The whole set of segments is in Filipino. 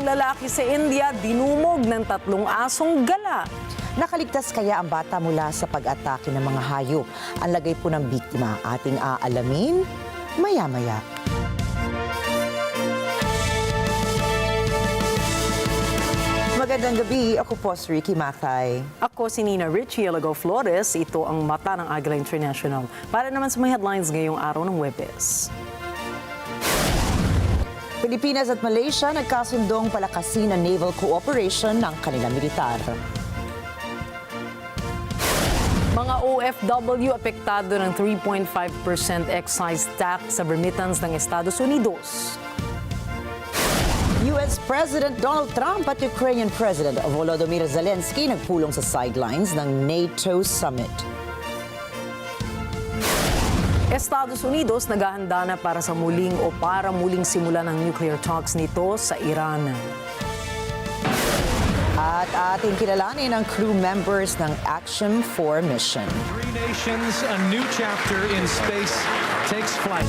lalaki sa India dinumog ng 3 asong gala. Nakaligtas kaya ang bata mula sa pag-atake ng mga hayop? Ang lagay po ng biktima ating aalamin maya-maya. Magandang gabi, ako po si Rikki Mathay. Ako si Rikki, Alagao, Flores. Ito ang mata ng Agila International. Para naman sa mga headlines ngayong araw ng Huwebes. Pilipinas at Malaysia nagkasundong palakasin ang naval cooperation ng kanilang militar. Mga OFW apektado ng 3.5% excise tax sa remittance ng Estados Unidos. US President Donald Trump at Ukrainian President Volodymyr Zelensky nagpulong sa sidelines ng NATO summit. Estados Unidos naghahanda na para muling simula ng nuclear talks nito sa Iran. At ating kilalanin ang crew members ng Action 4 mission. 3 nations, a new chapter in space takes flight.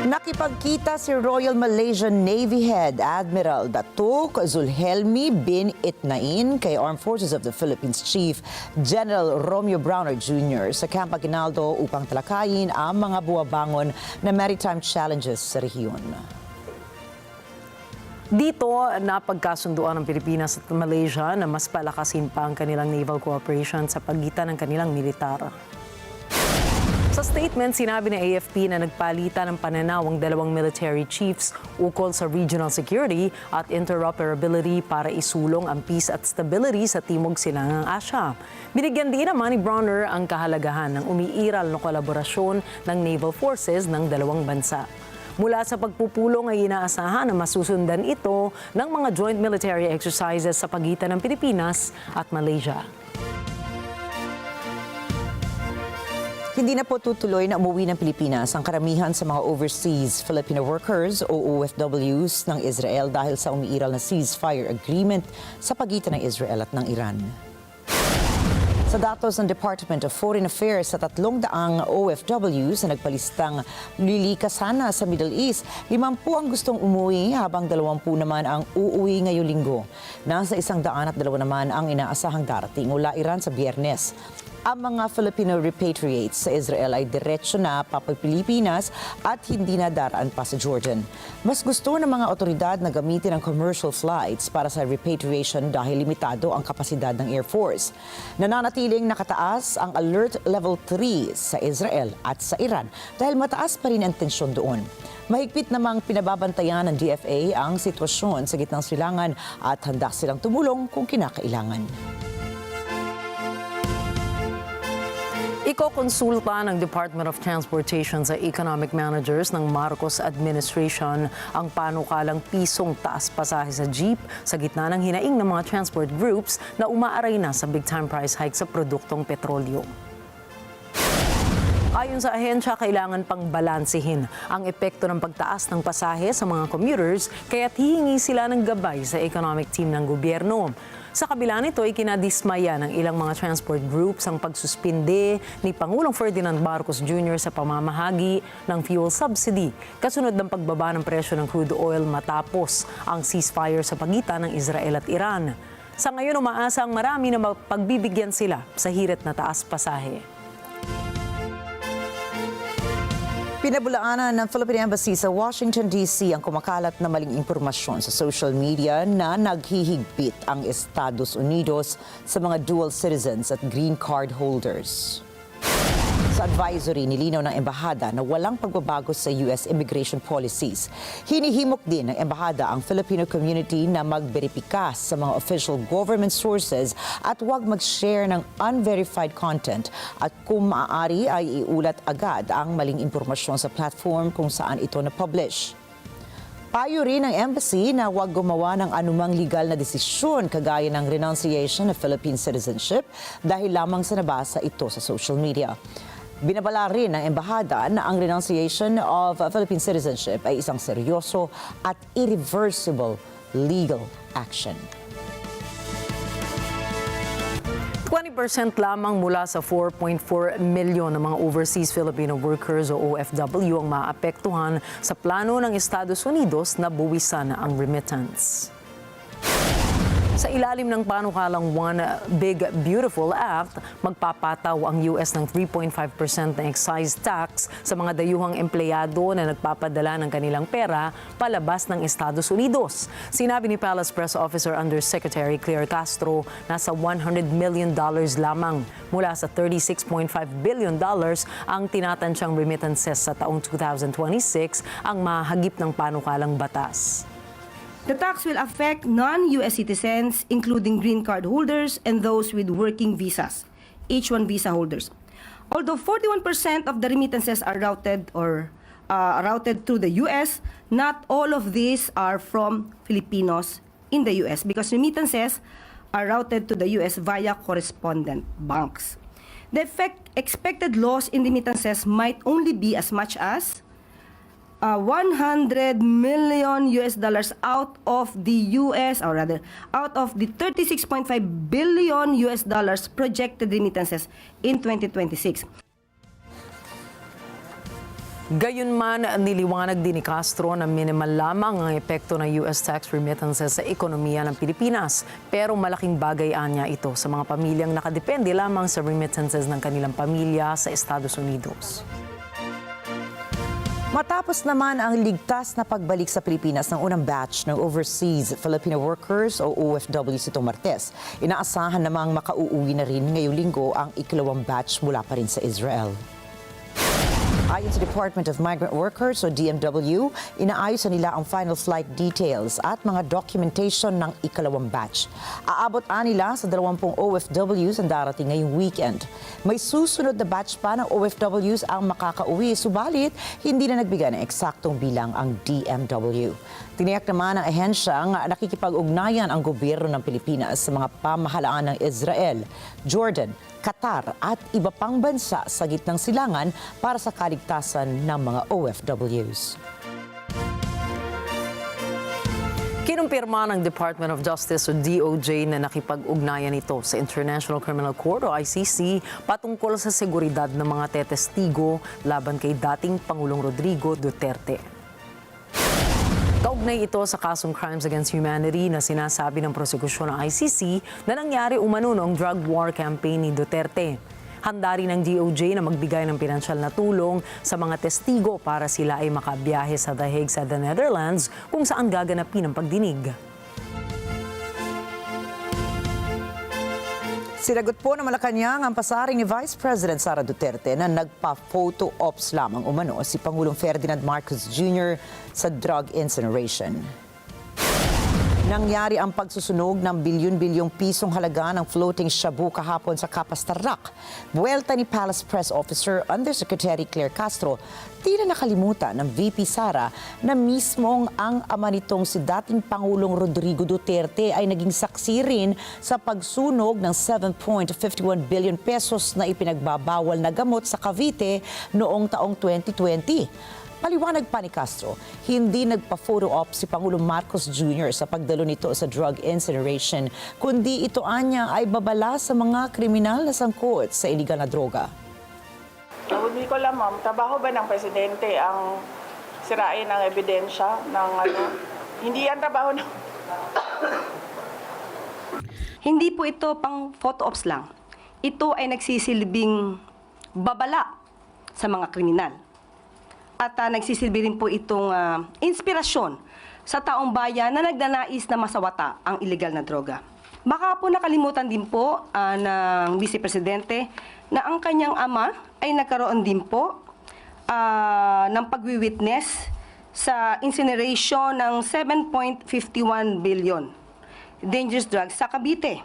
Nakipagkita si Royal Malaysian Navy Head Admiral Datuk Zulhelmi bin Itnain kay Armed Forces of the Philippines Chief General Romeo Browner Jr. sa Camp Aguinaldo upang talakayin ang mga buwabangon na maritime challenges sa rehiyon. Dito, napagkasunduan ng Pilipinas at Malaysia na mas palakasin pa ang kanilang naval cooperation sa pagitan ng kanilang militar. Sa statement, sinabi ng AFP na nagpalitan ng pananaw ang 2 military chiefs ukol sa regional security at interoperability para isulong ang peace at stability sa Timog Silangang Asya. Binigyan din naman ni Browner ang kahalagahan ng umiiral na kolaborasyon ng naval forces ng 2 bansa. Mula sa pagpupulong ay inaasahan na masusundan ito ng mga joint military exercises sa pagitan ng Pilipinas at Malaysia. Hindi na po tutuloy na umuwi ng Pilipinas ang karamihan sa mga overseas Filipino workers o OFWs ng Israel dahil sa umiiral na ceasefire agreement sa pagitan ng Israel at ng Iran. Sa datos ng Department of Foreign Affairs sa 300 OFWs na nagpalistang lilikas sana sa Middle East, 50 ang gustong umuwi habang 20 naman ang uuwi ngayong linggo. Nasa 102 naman ang inaasahang darating mula Iran sa Biyernes. Ang mga Filipino repatriates sa Israel ay diretso na papag-Pilipinas at hindi na daraan pa sa Jordan. Mas gusto ng mga otoridad na gamitin ang commercial flights para sa repatriation dahil limitado ang kapasidad ng Air Force. Nananatiling nakataas ang Alert Level 3 sa Israel at sa Iran dahil mataas pa rin ang tensyon doon. Mahigpit namang pinababantayan ng DFA ang sitwasyon sa gitnang silangan at handa silang tumulong kung kinakailangan. Iko-konsulta ng Department of Transportation sa economic managers ng Marcos administration ang panukalang pisong taas pasahe sa jeep sa gitna ng hinaing ng mga transport groups na umaaray na sa big-time price hike sa produktong petrolyo. Ayon sa ahensya, kailangan pang balansehin ang epekto ng pagtaas ng pasahe sa mga commuters kaya't hihingi sila ng gabay sa economic team ng gobyerno. Sa kabila nito, ikinadismaya ng ilang mga transport groups ang pagsuspinde ni Pangulong Ferdinand Marcos Jr. sa pamamahagi ng fuel subsidy kasunod ng pagbaba ng presyo ng crude oil matapos ang ceasefire sa pagitan ng Israel at Iran. Sa ngayon, umaasa ang marami na pagbibigyan sila sa hirit na taas pasahe. Pinabulaanan ng Philippine Embassy sa Washington, D.C. ang kumakalat na maling impormasyon sa social media na naghihigpit ang Estados Unidos sa mga dual citizens at green card holders. Sa advisory, nilinaw ng embahada na walang pagbabago sa U.S. immigration policies. Hinihimok din ng embahada ang Filipino community na magberipika sa mga official government sources at huwag mag-share ng unverified content at kung maaari ay iulat agad ang maling impormasyon sa platform kung saan ito na-publish. Payo rin ng embassy na huwag gumawa ng anumang legal na desisyon kagaya ng renunciation of Philippine citizenship dahil lamang sa nabasa ito sa social media. Binabala rin ng embahada na ang renunciation of Philippine citizenship ay isang seryoso at irreversible legal action. 20% lamang mula sa 4.4 milyon ng mga overseas Filipino workers o OFW ang maapektuhan sa plano ng Estados Unidos na buwisan ang remittance. Sa ilalim ng panukalang One Big Beautiful Act, magpapataw ang US ng 3.5% na excise tax sa mga dayuhang empleyado na nagpapadala ng kanilang pera palabas ng Estados Unidos. Sinabi ni Palace Press Officer Undersecretary Claire Castro na sa $100 million lamang mula sa $36.5 billion ang tinatansyang remittances sa taong 2026 ang mahagip ng panukalang batas. The tax will affect non-U.S. citizens, including green card holders and those with working visas, H-1 visa holders. Although 41% of the remittances are routed through the U.S., not all of these are from Filipinos in the U.S. because remittances are routed to the U.S. via correspondent banks. The expected loss in remittances might only be as much as $100 million out of the out of the $36.5 billion projected remittances in 2026. Gayunman, niliwanag din ni Castro na minimal lamang ang epekto ng US tax remittances sa ekonomiya ng Pilipinas. Pero malaking bagay niya ito sa mga pamilyang nakadepende lamang sa remittances ng kanilang pamilya sa Estados Unidos. Matapos naman ang ligtas na pagbalik sa Pilipinas ng unang batch ng overseas Filipino workers o OFWs itong Martes, inaasahan namang makauuwi na rin ngayong linggo ang ikalawang batch mula pa rin sa Israel. Ayon sa Department of Migrant Workers o DMW, inaayos nila ang final flight details at mga documentation ng ikalawang batch. Aabot nila sa 20 OFWs ang darating ngayong weekend. May susunod na batch pa ng OFWs ang makakauwi, subalit hindi na nagbigay ng eksaktong bilang ang DMW. Tiniyak naman ng ahensyang nakikipag-ugnayan ang gobyerno ng Pilipinas sa mga pamahalaan ng Israel, Jordan, Qatar at iba pang bansa sa gitnang silangan para sa kaligtasan ng mga OFWs. Kinumpirma ng Department of Justice o DOJ na nakipag-ugnayan ito sa International Criminal Court o ICC patungkol sa seguridad ng mga tetestigo laban kay dating Pangulong Rodrigo Duterte. Kaugnay ito sa kasong Crimes Against Humanity na sinasabi ng prosekusyon ng ICC na nangyari umano noong drug war campaign ni Duterte. Handa rin ng DOJ na magbigay ng pinansyal na tulong sa mga testigo para sila ay makabiyahe sa The Hague sa The Netherlands kung saan gaganapin ang pagdinig. Sinagot po ng Malacanang ang pasaring ni Vice President Sara Duterte na nagpa-photo ops lamang umano si Pangulong Ferdinand Marcos Jr. sa drug incineration. Nangyari ang pagsusunog ng bilyon-bilyong pisong halaga ng floating shabu kahapon sa Capas Tarlac. Buwelta ni Palace Press Officer Undersecretary Claire Castro, tila nakalimutan ng VP Sara na mismong ang ama nitong si dating Pangulong Rodrigo Duterte ay naging saksi rin sa pagsunog ng 7.51 billion pesos na ipinagbabawal na gamot sa Cavite noong taong 2020. Paliwanag pa ni Castro, hindi nagpa-photo op si Pangulong Marcos Jr. sa pagdalo nito sa drug incineration, kundi ito anya ay babala sa mga kriminal na sangkot sa iligal na droga. Hindi ko alam, ma'am, trabaho ba ng presidente ang sirain ang ebidensya ng Hindi yan trabaho ng... Hindi po ito pang photo ops lang. Ito ay nagsisilbing babala sa mga kriminal. At nagsisilbi rin po itong inspirasyon sa taong bayan na nagnanais na masawata ang iligal na droga. Baka po nakalimutan din po ng Vice Presidente na ang kanyang ama ay nagkaroon din po ng pagwi-witness sa incineration ng 7.51 billion dangerous drugs sa Cavite.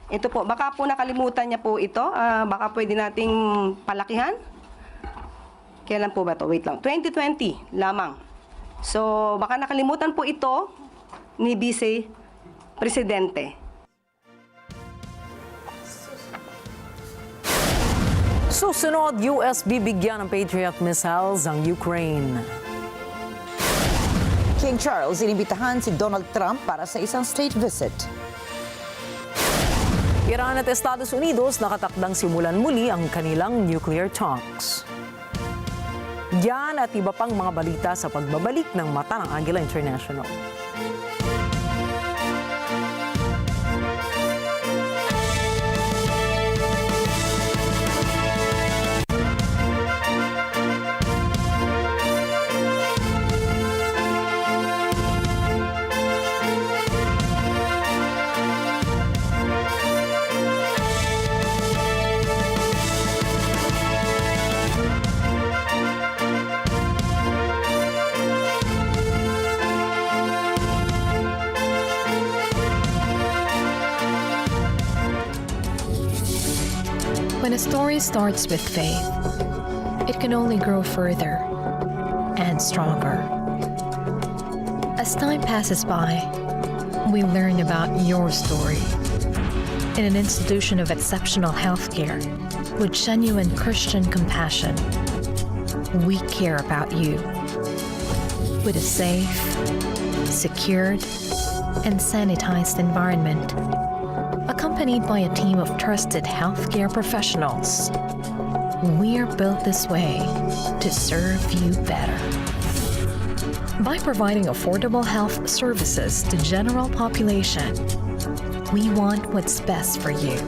Ito po, baka po nakalimutan niya po ito. Baka pwede nating palakihan. Kailan po ba ito? Wait lang. 2020 lamang. So, baka nakalimutan po ito ni Vice Presidente. Susunod, US bibigyan ng Patriot missiles ang Ukraine. King Charles inimbitahan si Donald Trump para sa isang state visit. Iran at Estados Unidos nakatakdang simulan muli ang kanilang nuclear talks. Yan at iba pang mga balita sa pagbabalik ng Mata ng Agila International. When a story starts with faith, it can only grow further and stronger. As time passes by, we learn about your story. In an institution of exceptional healthcare with genuine Christian compassion, we care about you. With a safe, secured, and sanitized environment, accompanied by a team of trusted healthcare professionals, we are built this way to serve you better. By providing affordable health services to general population, we want what's best for you.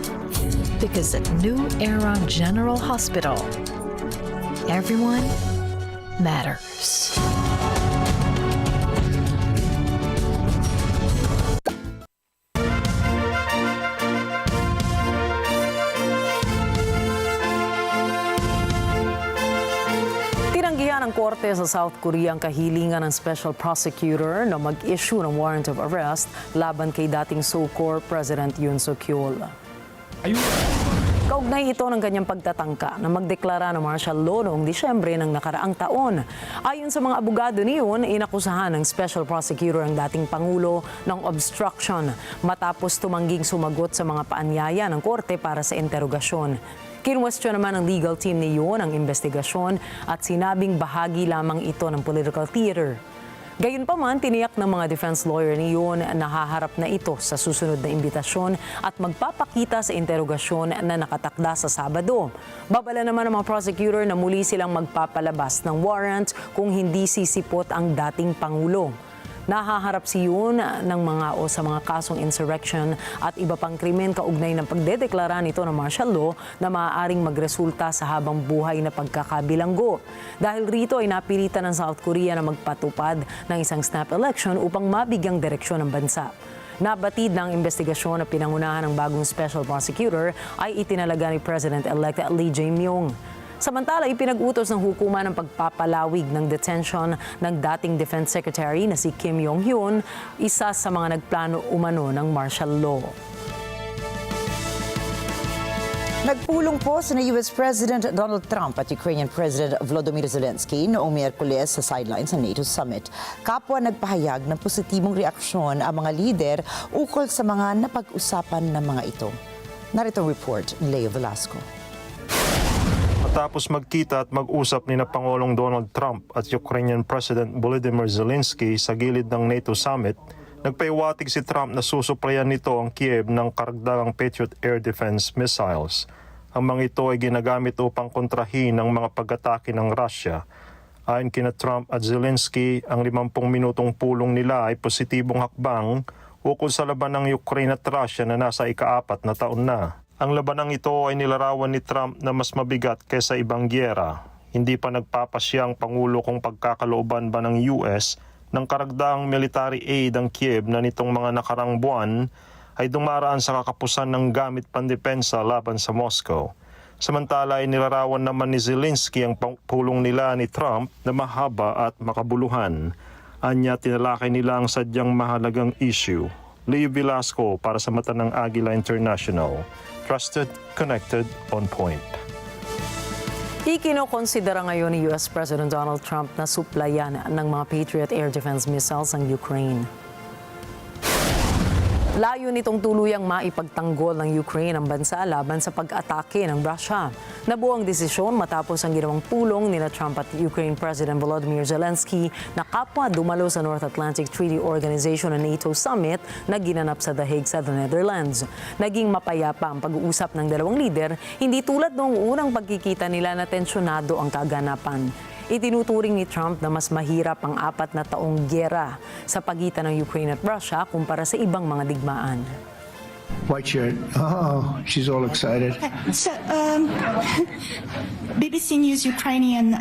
Because at New Era General Hospital, everyone matters. Ng korte sa South Korea ang kahilingan ng special prosecutor na mag-issue ng warrant of arrest laban kay dating SOCOR President Yoon Suk-yeol. Kaugnay ito ng kanyang pagtatangka na magdeklara ng martial law noong Disyembre ng nakaraang taon. Ayon sa mga abogado ni Yoon, inakusahan ng special prosecutor ang dating Pangulo ng obstruction matapos tumangging sumagot sa mga paanyaya ng korte para sa interogasyon. Kinwestiyon naman ng legal team ni Yoon ang investigasyon at sinabing bahagi lamang ito ng political theater. Gayunpaman, tiniyak ng mga defense lawyer ni Yoon na haharap na ito sa susunod na imbitasyon at magpapakita sa interogasyon na nakatakda sa Sabado. Babala naman ng mga prosecutor na muli silang magpapalabas ng warrant kung hindi sisipot ang dating Pangulo. Nahaharap si Yoon sa mga kasong insurrection at iba pang krimen kaugnay ng pagdedeklara nito ng martial law na maaaring magresulta sa habang buhay na pagkakabilanggo. Dahil rito ay napilitan ng South Korea na magpatupad ng isang snap election upang mabigyang direksyon ng bansa. Nabatid ng investigasyon na pinangunahan ng bagong special prosecutor ay itinalaga ni President-elect Lee Jae-myung. Samantala, ipinag-utos ng hukuman ang pagpapalawig ng detention ng dating Defense Secretary na si Kim Yong-hyun, isa sa mga nagplano umano ng martial law. Nagpulong po sina US President Donald Trump at Ukrainian President Volodymyr Zelensky noong Miyerkules sa sidelines ng NATO Summit. Kapwa nagpahayag ng positibong reaksyon ang mga lider ukol sa mga napag-usapan ng mga ito. Narito ang report ni Leo Velasco. Matapos magkita at mag-usap ni Pangulong Donald Trump at Ukrainian President Volodymyr Zelensky sa gilid ng NATO Summit, nagpaiwatig si Trump na susuplayan nito ang Kiev ng karagdagang Patriot Air Defense missiles. Ang mga ito ay ginagamit upang kontrahin ang mga pag-atake ng Russia. Ayon kina Trump at Zelensky, ang 50 minutong pulong nila ay positibong hakbang ukol sa laban ng Ukraine at Russia na nasa ika-4 na taon na. Ang labanang ito ay nilarawan ni Trump na mas mabigat kaysa ibang gyera. Hindi pa nagpapasya ang Pangulo kung pagkakalooban ba ng US ng karagdagang military aid ang Kiev na nitong mga nakarang buwan ay dumaraan sa kakapusan ng gamit pandepensa laban sa Moscow. Samantala ay nilarawan naman ni Zelensky ang pulong nila ni Trump na mahaba at makabuluhan. Anya tinalakay nila ang sadyang mahalagang issue. Leo Velasco para sa Mata ng Agila International. Trusted, connected, on point. Ikinokonsidera ngayon ni US President Donald Trump na suplayan ng mga Patriot Air Defense missiles ang Ukraine. Layo nitong tuluyang maipagtanggol ng Ukraine ang bansa laban sa pag-atake ng Russia. Nabuo ang desisyon matapos ang ginawang pulong nila Trump at Ukraine President Volodymyr Zelensky na kapwa dumalo sa North Atlantic Treaty Organization o NATO Summit na ginanap sa The Hague sa the Netherlands. Naging mapayapa ang pag-uusap ng dalawang lider, hindi tulad noong unang pagkikita nila na tensyonado ang kaganapan. Itinuturing ni Trump na mas mahirap ang 4 na taong gyera sa pagitan ng Ukraine at Russia kumpara sa ibang mga digmaan. White shirt. Oh, she's all excited. So, BBC News Ukrainian.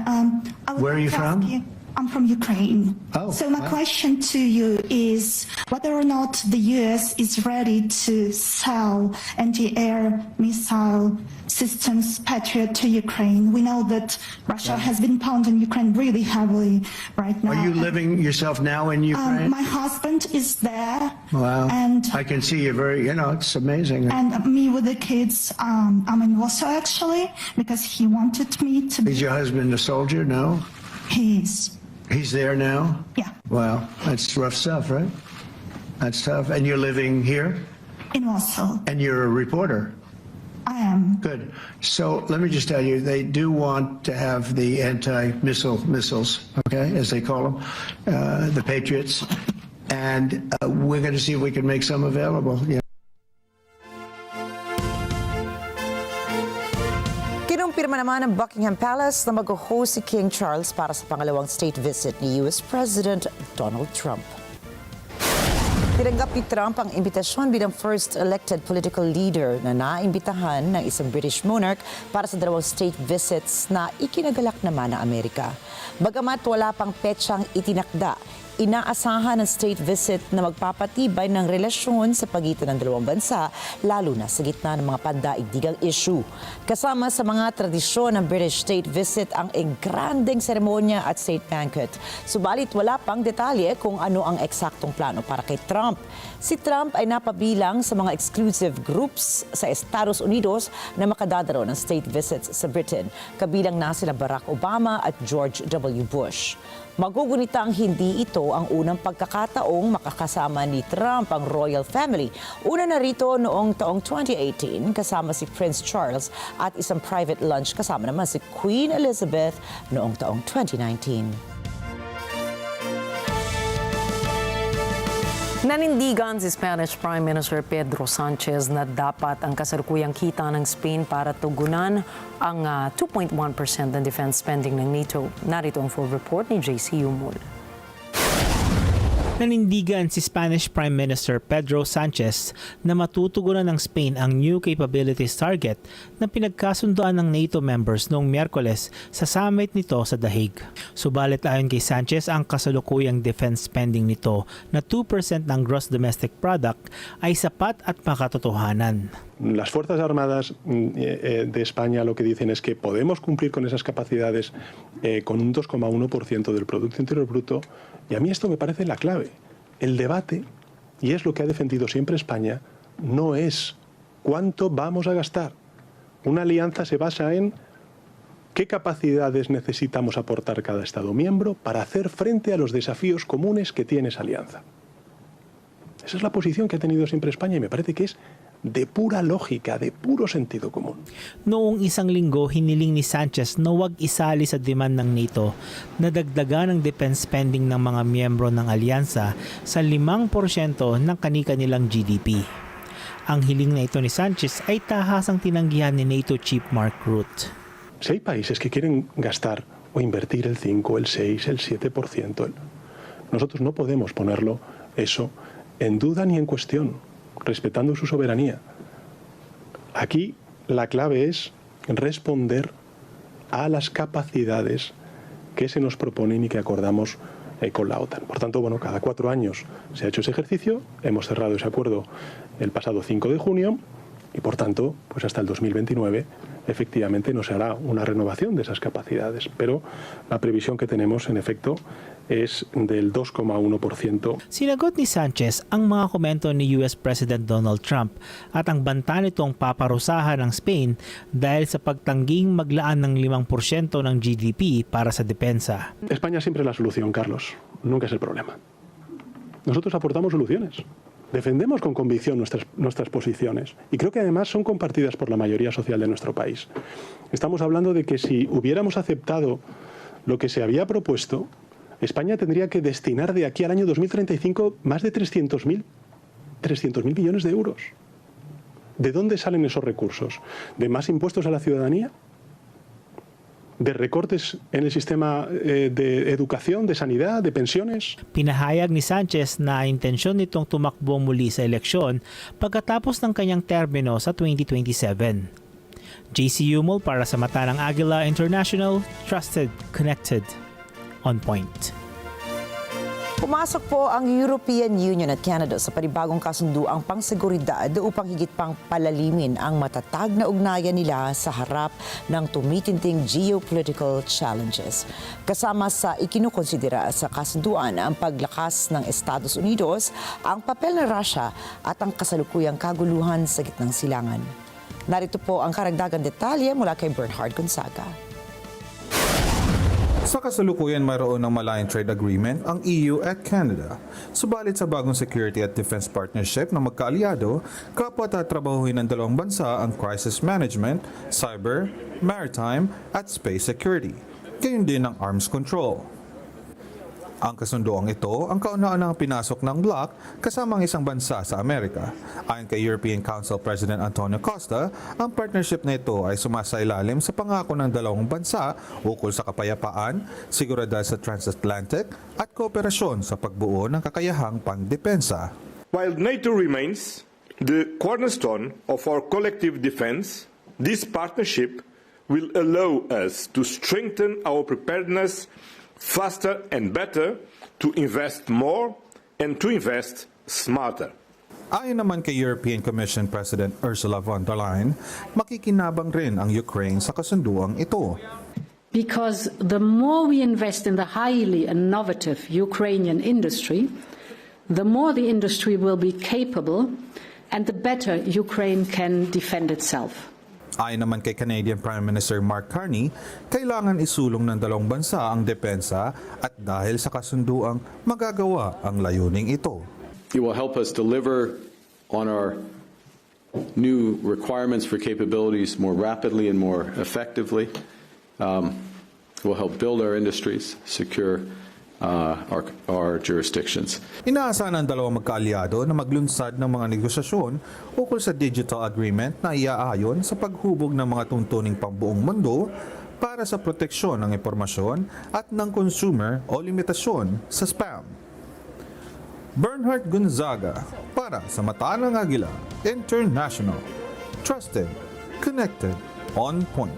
I would Where are you like to from? ask you- I'm from Ukraine. Oh, so my wow. question to you is whether or not the US is ready to sell anti-air missile systems Patriot to Ukraine. We know that Russia has been pounding Ukraine really heavily right now. Are you living yourself now in Ukraine? My husband is there. Wow. And I can see you're very, it's amazing. and me with the kids, I'm in Warsaw actually because he wanted me to Is be. your husband a soldier? No? He's He's there now? yeah, Wow, that's rough stuff, right? That's tough. And you're living here? in Warsaw. And you're a reporter? I am. Good. So let me just tell you, they do want to have the missiles, okay, as they call them, the Patriots. And we're going to see if we can make some available. Yeah. Kinumpirma naman ng Buckingham Palace na mag-host si King Charles para sa pangalawang state visit ni US President Donald Trump. Tinanggap ni Trump ang imbitasyon bilang first elected political leader na naimbitahan ng isang British monarch para sa 2 state visits na ikinagalak naman ng Amerika. Bagamat wala pang petsang itinakda, inaasahan ng state visit na magpapatibay ng relasyon sa pagitan ng dalawang bansa, lalo na sa gitna ng mga pandaigdigang issue. Kasama sa mga tradisyon ng British state visit ang engrandeng seremonya at state banquet. Subalit wala pang detalye kung ano ang eksaktong plano para kay Trump. Si Trump ay napabilang sa mga exclusive groups sa Estados Unidos na makadadalo ng state visits sa Britain. Kabilang na sila Barack Obama at George W. Bush. Magugunitang hindi ito ang unang pagkakataong makakasama ni Trump ang royal family. Una na rito noong taong 2018 kasama si Prince Charles at isang private lunch kasama naman si Queen Elizabeth noong taong 2019. Nanindigan si Spanish Prime Minister Pedro Sanchez na dapat ang kasalukuyang kita ng Spain para tugunan ang 2.1% ng defense spending ng NATO. Narito ang full report ni JC Umul. Nanindigan si Spanish Prime Minister Pedro Sanchez na matutugunan ng Spain ang new capabilities target na pinagkasundoan ng NATO members noong Miyerkules sa summit nito sa The Hague. Subalit ayon kay Sanchez, ang kasalukuyang defense spending nito na 2% ng gross domestic product ay sapat at makatotohanan. Las Fuerzas Armadas de España lo que dicen es que podemos cumplir con esas capacidades con un 2,1% del Producto Interior Bruto, y a mí esto me parece la clave. El debate, y es lo que ha defendido siempre España, no es cuánto vamos a gastar. Una alianza se basa en qué capacidades necesitamos aportar cada Estado miembro para hacer frente a los desafíos comunes que tiene esa alianza. Esa es la posición que ha tenido siempre España y me parece que es de pura lógica, de puro sentido común. Noong isang linggo, hiniling ni Sanchez na huwag isali sa demand ng NATO na dagdagan ang defense spending ng mga miyembro ng alyansa sa 5% ng kani-kanilang GDP. Ang hiling na ito ni Sanchez ay tahasang tinanggihan ni NATO Chief Mark Rutte. Si hay países que quieren gastar o invertir el 5, el 6, el 7%, nosotros no podemos ponerlo eso en duda ni en cuestión, respetando su soberanía. Aquí la clave es responder a las capacidades que se nos proponen y que acordamos con la OTAN. Por tanto, bueno, cada 4 años se ha hecho ese ejercicio, hemos cerrado ese acuerdo el pasado 5 de junio y, por tanto, pues hasta el 2029 efectivamente no se hará una renovación de esas capacidades, pero la previsión que tenemos, en efecto, es del 2,1%. Sinagot ni Sanchez ang mga komento ni US President Donald Trump at ang banta nitong paparusahan ng Spain dahil sa pagtangging maglaan ng 5% ng GDP para sa depensa. España siempre es la solución, Carlos, nunca es el problema. Nosotros aportamos soluciones. Defendemos con convicción nuestras posiciones y creo que además son compartidas por la mayoría social de nuestro país. Estamos hablando de que si hubiéramos aceptado lo que se había propuesto, España tendría que destinar de aquí al año 2035 más de 300.000 millones de euros. ¿De dónde salen esos recursos? ¿De más impuestos a la ciudadanía? ¿De recortes en el sistema de educación, de sanidad, de pensiones? Pinahayag ni Sanchez na intensyon nitong tumakbo muli sa eleksyon pagkatapos ng kanyang termino sa 2027. JC Umol para sa mata ng Agila International, trusted, connected, on point. Pumasok po ang European Union at Canada sa panibagong kasunduang pangseguridad upang higit pang palalimin ang matatag na ugnayan nila sa harap ng tumitinting geopolitical challenges. Kasama sa ikinukonsidera sa kasunduan ang paglakas ng Estados Unidos, ang papel ng Russia at ang kasalukuyang kaguluhan sa gitnang silangan. Narito po ang karagdagang detalye mula kay Bernhard Gonzaga. Sa kasalukuyan mayroon ng malaking trade agreement ang EU at Canada. Subalit sa bagong security at defense partnership ng magkaalyado, kapwa tatrabahuhin ng dalawang bansa ang crisis management, cyber, maritime at space security. Gayon din ang arms control. Ang kasunduang ito ang kauna-unahang pinasok ng bloc kasama ang isang bansa sa Amerika. Ayon kay European Council President Antonio Costa, ang partnership na ito ay sumasailalim sa pangako ng dalawang bansa ukol sa kapayapaan, seguridad sa Transatlantic at kooperasyon sa pagbuo ng kakayahang pangdepensa. While NATO remains the cornerstone of our collective defense, this partnership will allow us to strengthen our preparedness faster and better, to invest more and to invest smarter. Ayon naman kay European Commission President Ursula von der Leyen, makikinabang rin ang Ukraine sa kasunduang ito. Because the more we invest in the highly innovative Ukrainian industry, the more the industry will be capable and the better Ukraine can defend itself. Ayon naman kay Canadian Prime Minister Mark Carney, kailangan isulong ng dalawang bansa ang depensa at dahil sa kasunduang magagawa ang layuning ito. It will help us deliver on our new requirements for capabilities more rapidly and more effectively. It will help build our industries, secure our jurisdictions. Inaasahan ng dalawang magkaalyado na maglunsad ng mga negosasyon ukol sa digital agreement na iaayon sa paghubog ng mga tuntuning pambuong mundo para sa proteksyon ng impormasyon at ng consumer o limitasyon sa spam. Bernhard Gonzaga para sa mata ng Agila International. Trusted, connected, on point.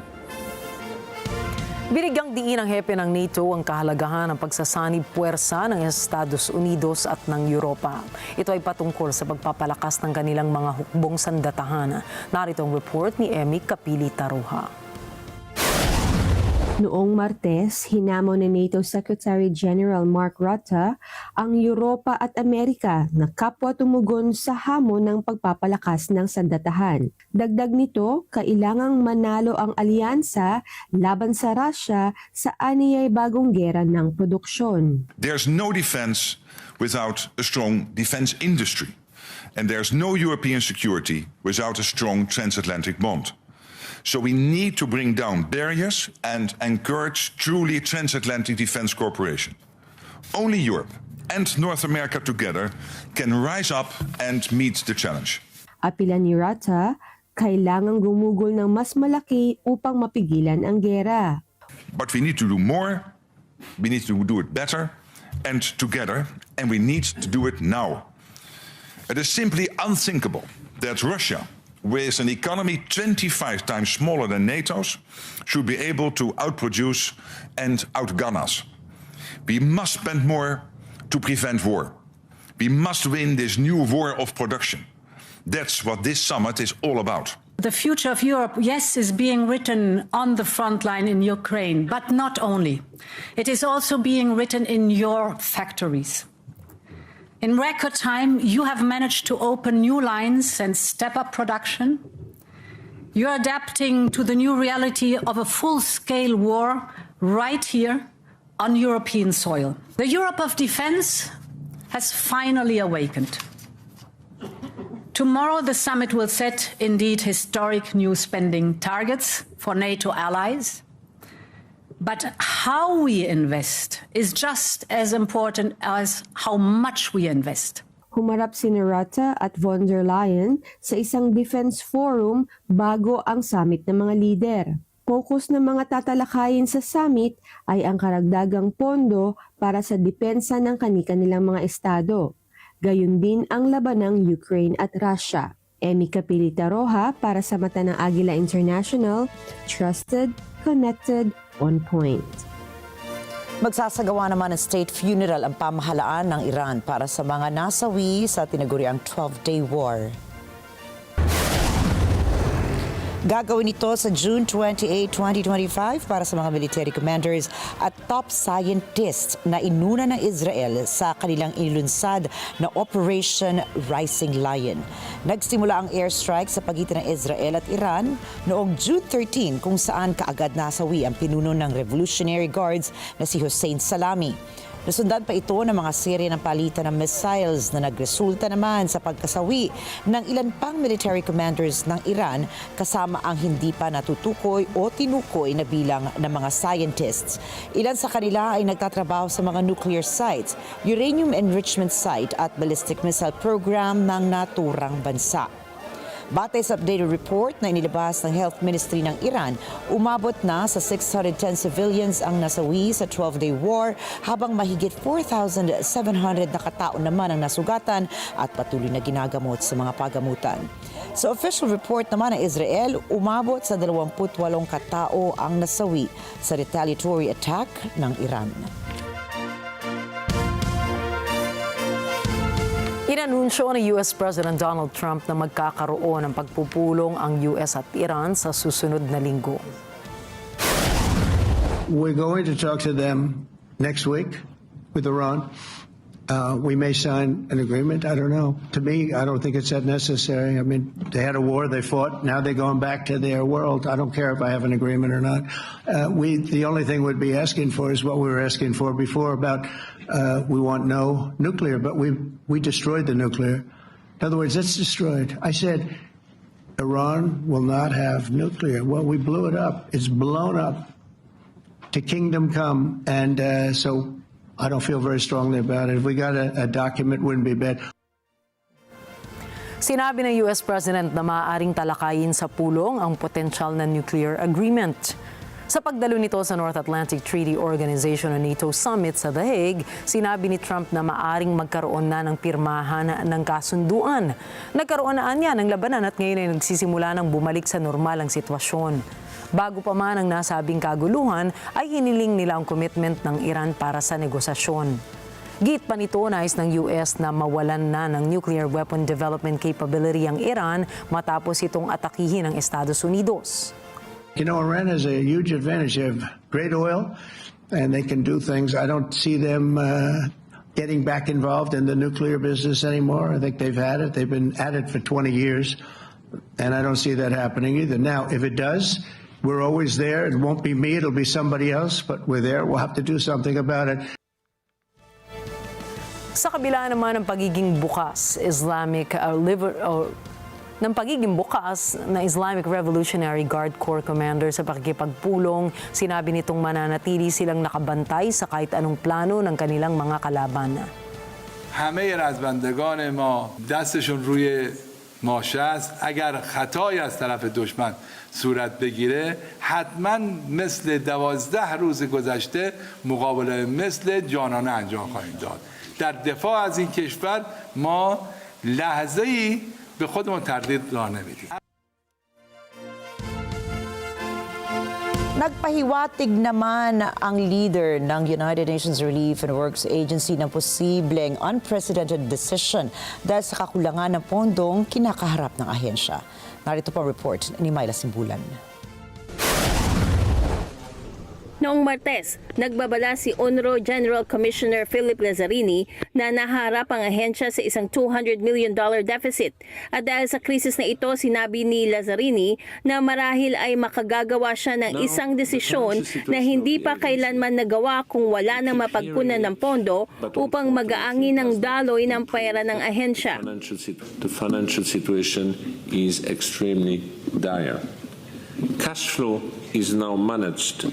Binigyang diin ng hepe ng NATO ang kahalagahan ng pagsasanib puwersa ng Estados Unidos at ng Europa. Ito ay patungkol sa pagpapalakas ng kanilang mga hukbong sandatahan. Narito ang report ni Emmy Kapili-Taruha. Noong Martes, hinamon ni NATO Secretary General Mark Rutte ang Europa at Amerika na kapwa tumugon sa hamon ng pagpapalakas ng sandatahan. Dagdag nito, kailangang manalo ang alyansa laban sa Russia sa aniyay bagong gera ng produksyon. There's no defense without a strong defense industry. And there's no European security without a strong transatlantic bond. So we need to bring down barriers and encourage truly transatlantic defense cooperation. Only Europe and North America together can rise up and meet the challenge. Apila ni Rutte, kailangang gumugol ng mas malaki upang mapigilan ang gera. But we need to do more, we need to do it better and together, and we need to do it now. It is simply unthinkable that Russia, with an economy 25 times smaller than NATO's, should be able to outproduce and outgun us. We must spend more to prevent war. We must win this new war of production. That's what this summit is all about. The future of Europe, yes, is being written on the front line in Ukraine, but not only. It is also being written in your factories. In record time, you have managed to open new lines and step up production. You're adapting to the new reality of a full-scale war right here on European soil. The Europe of defense has finally awakened. Tomorrow, the summit will set indeed historic new spending targets for NATO allies. But how we invest is just as important as how much we invest. Humarap si Rota at von der Leyen sa isang defense forum bago ang summit ng mga lider. Focus ng mga tatalakayin sa summit ay ang karagdagang pondo para sa depensa ng kani-kanilang mga estado. Gayun din ang labanang Ukraine at Russia. Emi Capilita Roja para sa mata ng Agila International, trusted, connected, on point. Magsasagawa naman ng state funeral ang pamahalaan ng Iran para sa mga nasawi sa tinaguriang 12-day war. Gagawin ito sa June 28, 2025 para sa mga military commanders at top scientists na inuna ng Israel sa kanilang inilunsad na Operation Rising Lion. Nagsimula ang airstrike sa pagitan ng Israel at Iran noong June 13 kung saan kaagad nasawi ang pinuno ng Revolutionary Guards na si Hossein Salami. Nasundan pa ito ng mga serye ng palitan ng missiles na nagresulta naman sa pagkasawi ng ilan pang military commanders ng Iran kasama ang hindi pa natutukoy o tinukoy na bilang ng mga scientists. Ilan sa kanila ay nagtatrabaho sa mga nuclear sites, uranium enrichment site at ballistic missile program ng naturang bansa. Batay sa updated report na inilabas ng Health Ministry ng Iran, umabot na sa 610 civilians ang nasawi sa 12-day war habang mahigit 4,700 na katao naman ang nasugatan at patuloy na ginagamot sa mga pagamutan. Sa official report naman ng Israel, umabot sa 28 katao ang nasawi sa retaliatory attack ng Iran. Inanunsyo ni US President Donald Trump na magkakaroon ng pagpupulong ang US at Iran sa susunod na linggo. We're going to talk to them next week with Iran. We may sign an agreement. I don't know. To me, I don't think it's that necessary. I mean, they had a war, they fought. Now they're going back to their world. I don't care if I have an agreement or not. The only thing we'd be asking for is what we were asking for before about we want no nuclear, but we destroyed the nuclear. In other words, it's destroyed. I said Iran will not have nuclear. Well, we blew it up. It's blown up to kingdom come, and so I don't feel very strongly about it. If we got a document, wouldn't be bad. Sinabi ng US President na maaaring talakayin sa pulong ang potensyal na nuclear agreement. Sa pagdalo nito sa North Atlantic Treaty Organization o NATO Summit sa The Hague, sinabi ni Trump na maaaring magkaroon na ng pirmahan ng kasunduan. Nagkaroon na anya ng labanan at ngayon ay nagsisimula ng bumalik sa normal ang sitwasyon. Bago pa man ang nasabing kaguluhan, ay hiniling nila ang commitment ng Iran para sa negosasyon. Git pa nito nais ng US na mawalan na ng nuclear weapon development capability ang Iran matapos itong atakihin ng Estados Unidos. You know, Iran has a huge advantage. They have great oil, and they can do things. I don't see them getting back involved in the nuclear business anymore. I think they've had it. They've been at it for 20 years, and I don't see that happening either. Now, if it does, we're always there. It won't be me. It'll be somebody else, but we're there. We'll have to do something about it. Sa kabila naman ng pagiging bukas, na Islamic Revolutionary Guard Corps commander sa pakikipagpulong, sinabi nitong mananatili silang nakabantay sa kahit anong plano ng kanilang mga kalaban. همه رزمندگان ما دستشون روی ماشه است. اگر خطایی از طرف دشمن صورت بگیره حتما مثل 12 روز گذشته مقابله مثل جانانه انجام خواهیم داد. در دفاع از این کشور ما لحظه‌ای به خودمون تردید راه نمیدیم. Nagpahiwatig naman ang leader ng United Nations Relief and Works Agency ng posibleng unprecedented decision dahil sa kakulangan ng pondong kinakaharap ng ahensya. Narito po ang report ni Myla Simbulan. Noong Martes, nagbabala si UNRWA General Commissioner Philip Lazzarini na naharap ang ahensya sa isang $200 million deficit. At dahil sa krisis na ito, sinabi ni Lazzarini na marahil ay makagagawa siya ng isang desisyon na hindi pa kailanman nagawa kung wala nang mapagkunan ng pondo upang mag-aangin ng daloy ng pera ng ahensya. The financial situation is extremely dire. Cash flow is now managed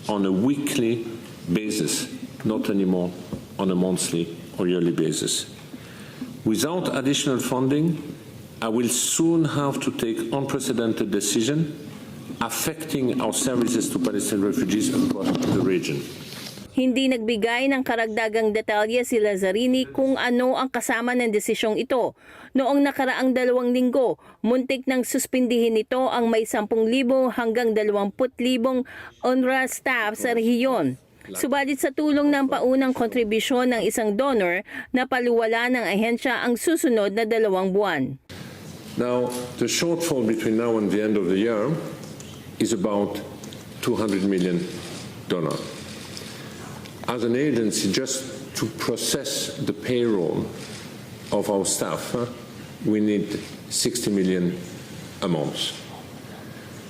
on a weekly basis, not anymore on a monthly or yearly basis. Without additional funding, I will soon have to take unprecedented decisions affecting our services to Palestinian refugees across the region. Hindi nagbigay ng karagdagang detalye si Lazzarini kung ano ang kasama ng desisyong ito. Noong nakaraang 2 linggo, muntik nang suspindihin nito ang may 10,000 hanggang 20,000 UNRWA staff sa rehiyon. Subalit sa tulong ng paunang kontribusyon ng isang donor, napaluwala ng ahensya ang susunod na 2 buwan. Now, the shortfall between now and the end of the year is about $200 million. As an agency, just to process the payroll of our staff, we need 60 million a month.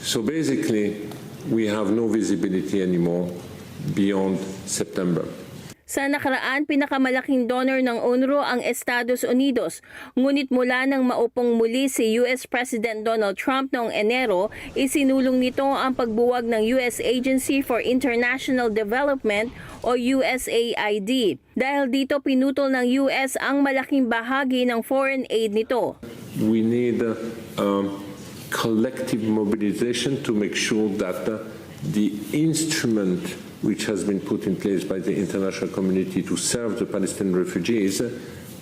So basically, we have no visibility anymore beyond September. Sa nakaraan, pinakamalaking donor ng UNRWA ang Estados Unidos. Ngunit mula nang maupong muli si US President Donald Trump noong Enero, isinulong nito ang pagbuwag ng US Agency for International Development o USAID. Dahil dito pinutol ng US ang malaking bahagi ng foreign aid nito. We need collective mobilization to make sure that the instrument which has been put in place by the international community to serve the Palestinian refugees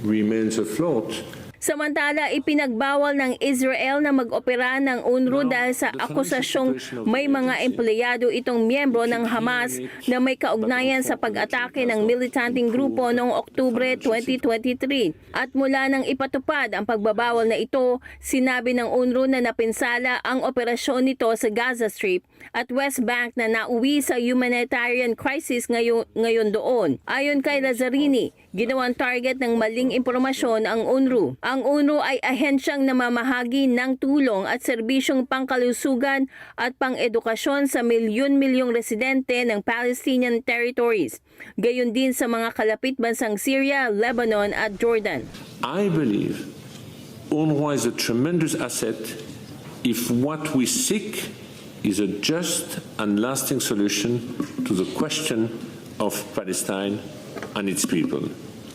remains afloat. Samantala, ipinagbawal ng Israel na mag-opera ng UNRWA dahil sa akusasyong may mga empleyado itong miyembro ng Hamas na may kaugnayan sa pag-atake ng militanteng grupo noong Oktubre 2023. At mula nang ipatupad ang pagbabawal na ito, sinabi ng UNRWA na napinsala ang operasyon nito sa Gaza Strip at West Bank na nauwi sa humanitarian crisis ngayon doon. Ayon kay Lazzarini, ginawang target ng maling impormasyon ang UNRWA. Ang UNRWA ay ahensyang namamahagi ng tulong at serbisyong pangkalusugan at pang-edukasyon sa milyon-milyong residente ng Palestinian territories. Gayon din sa mga kalapit bansang Syria, Lebanon at Jordan. I believe UNRWA is a tremendous asset if what we seek is a just and lasting solution to the question of Palestine and its people.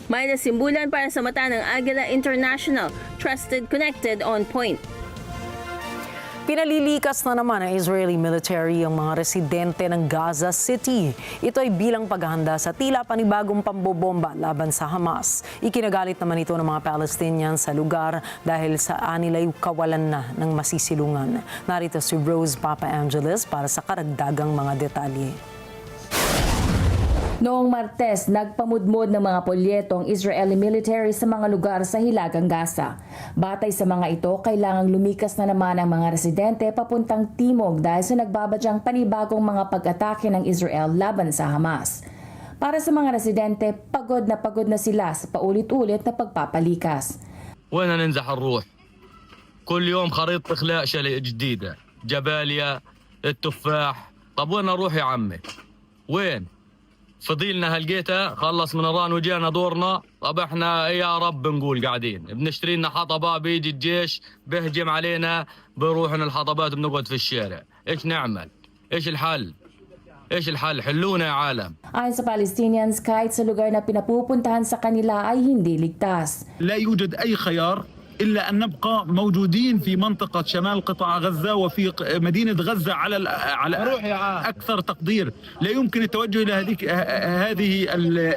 May nasimbulan para sa mata ng Agila International, trusted, connected, on point. Pinalilikas na naman ng Israeli military ang mga residente ng Gaza City. Ito ay bilang paghahanda sa tila panibagong pambobomba laban sa Hamas. Ikinagalit naman ito ng mga Palestinians sa lugar dahil sa anilay kawalan na ng masisilungan. Narito si Rose Papa Angeles para sa karagdagang mga detalye. Noong Martes, nagpamudmod ng mga polyeto ang Israeli military sa mga lugar sa Hilagang Gaza. Batay sa mga ito, kailangang lumikas na naman ang mga residente papuntang timog dahil sa nagbabadyang panibagong mga pag-atake ng Israel laban sa Hamas. Para sa mga residente, pagod na sila sa paulit-ulit na pagpapalikas. وين ننزح الروح؟ كل يوم خريطة إخلاء شيء جديدة، جباليا، التفاح، طب وين أروح يا عمي؟ وين؟ فضيلنا هالجيتا خلص من الران وجينا دورنا. طب احنا يا رب نقول قاعدين بنشتري لنا حطبه بيجي الجيش بيهجم علينا بروح الحطبات بنقعد في الشارع. ايش نعمل؟ ايش الحل؟ ايش الحل؟ حلونا يا عالم. Ayon sa Palestinians, kahit sa lugar na pinapupuntahan sa kanila ay hindi ligtas. لا يوجد أي خيار إلا أن نبقى موجودين في منطقة شمال قطاع غزة وفي مدينة غزة على أكثر تقدير. لا يمكن التوجه إلى هذه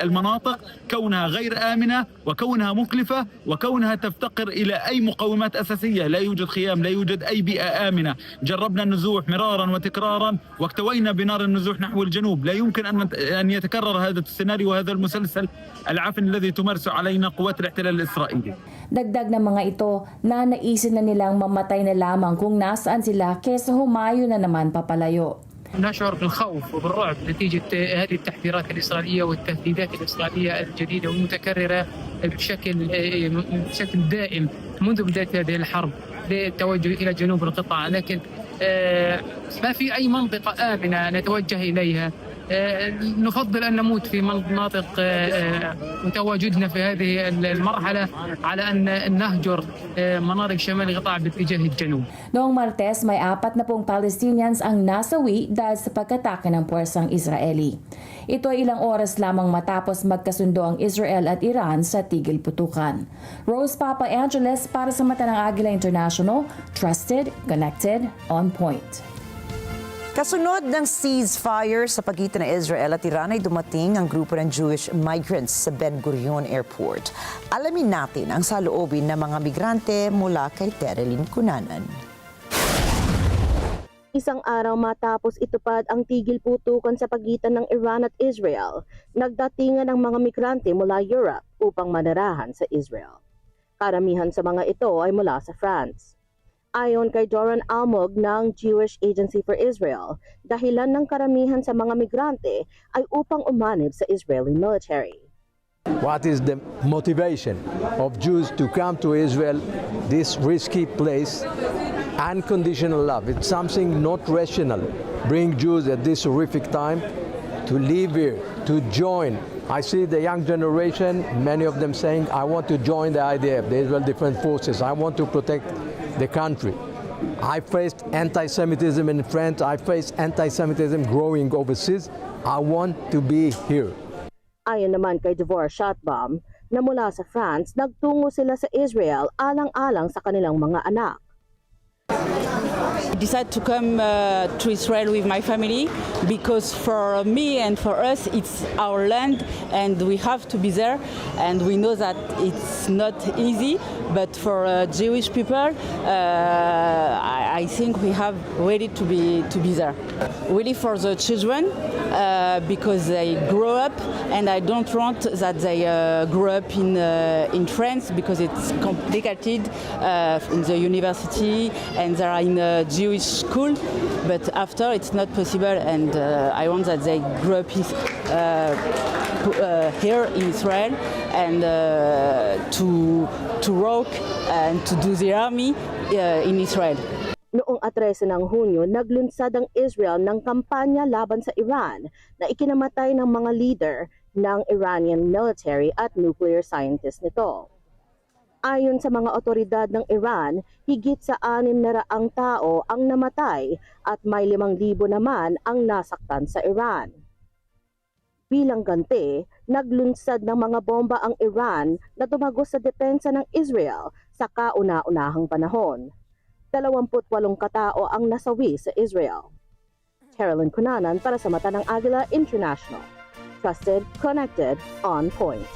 المناطق كونها غير آمنة وكونها مكلفة وكونها تفتقر إلى أي مقومات أساسية. لا يوجد خيام، لا يوجد أي بيئة آمنة. جربنا النزوح مرارا وتكرارا واكتوينا بنار النزوح نحو الجنوب. لا يمكن أن يتكرر هذا السيناريو وهذا المسلسل العفن الذي تمارس علينا قوات الاحتلال الإسرائيلي. Dagdag ng mga ito na naisin na nilang mamatay na lamang kung nasaan sila kesa humayo na naman papalayo. نشعر بالخوف وبالرعب نتيجة هذه التحذيرات الإسرائيلية والتهديدات الإسرائيلية الجديدة والمتكررة بشكل دائم منذ بداية هذه الحرب للتوجه إلى جنوب القطاع، لكن ما في أي منطقة آمنة نتوجه إليها. نفضل أن نموت في مناطق وتواجدنا في هذه المرحلة على أن نهجر مناطق شمال القطاع باتجاه الجنوب. Noong Martes, may 40 Palestinians ang nasawi dahil sa pag-atake ng puwersang Israeli. Ito ay ilang oras lamang matapos magkasundo ang Israel at Iran sa tigil putukan. Rose Papa Angeles para sa mata ng Agila International, trusted, connected, on point. Kasunod ng ceasefire sa pagitan ng Israel at Iran ay dumating ang grupo ng Jewish migrants sa Ben Gurion Airport. Alamin natin ang saloobin ng mga migrante mula kay Terilyn Cunanan. Isang araw matapos itupad ang tigil putukan sa pagitan ng Iran at Israel, nagdatingan ang mga migrante mula Europe upang manirahan sa Israel. Karamihan sa mga ito ay mula sa France. Ayon kay Doran Almog ng Jewish Agency for Israel, dahilan ng karamihan sa mga migrante ay upang umanib sa Israeli military. What is the motivation of Jews to come to Israel, this risky place? Unconditional love. It's something not rational. Bring Jews at this horrific time to live here, to join. I see the young generation, many of them saying, I want to join the IDF, the Israel Defense Forces. I want to protect the country. I faced anti-Semitism in France. I faced anti-Semitism growing overseas. I want to be here. Ayon naman kay Devorah Shotbaum, na mula sa France, nagtungo sila sa Israel alang-alang sa kanilang mga anak. I decided to come to Israel with my family because for me and for us it's our land and we have to be there, and we know that it's not easy, but for Jewish people I think we have ready to be there. Really for the children because they grow up, and I don't want that they grow up in France because it's complicated in the university and they are in a Jewish school, but after it's not possible, and I want that they grow up here in Israel and to work and to do the army in Israel. Noong 13 ng Hunyo, naglunsad ang Israel ng kampanya laban sa Iran na ikinamatay ng mga leader ng Iranian military at nuclear scientist nito. Ayon sa mga otoridad ng Iran, higit sa 600 tao ang namatay at may 5,000 naman ang nasaktan sa Iran. Bilang ganti, naglunsad ng mga bomba ang Iran na tumagos sa depensa ng Israel sa kauna-unahang panahon. 28 katao ang nasawi sa Israel. Terilyn Cunanan para sa mata ng Agila International. Trusted, connected, on point.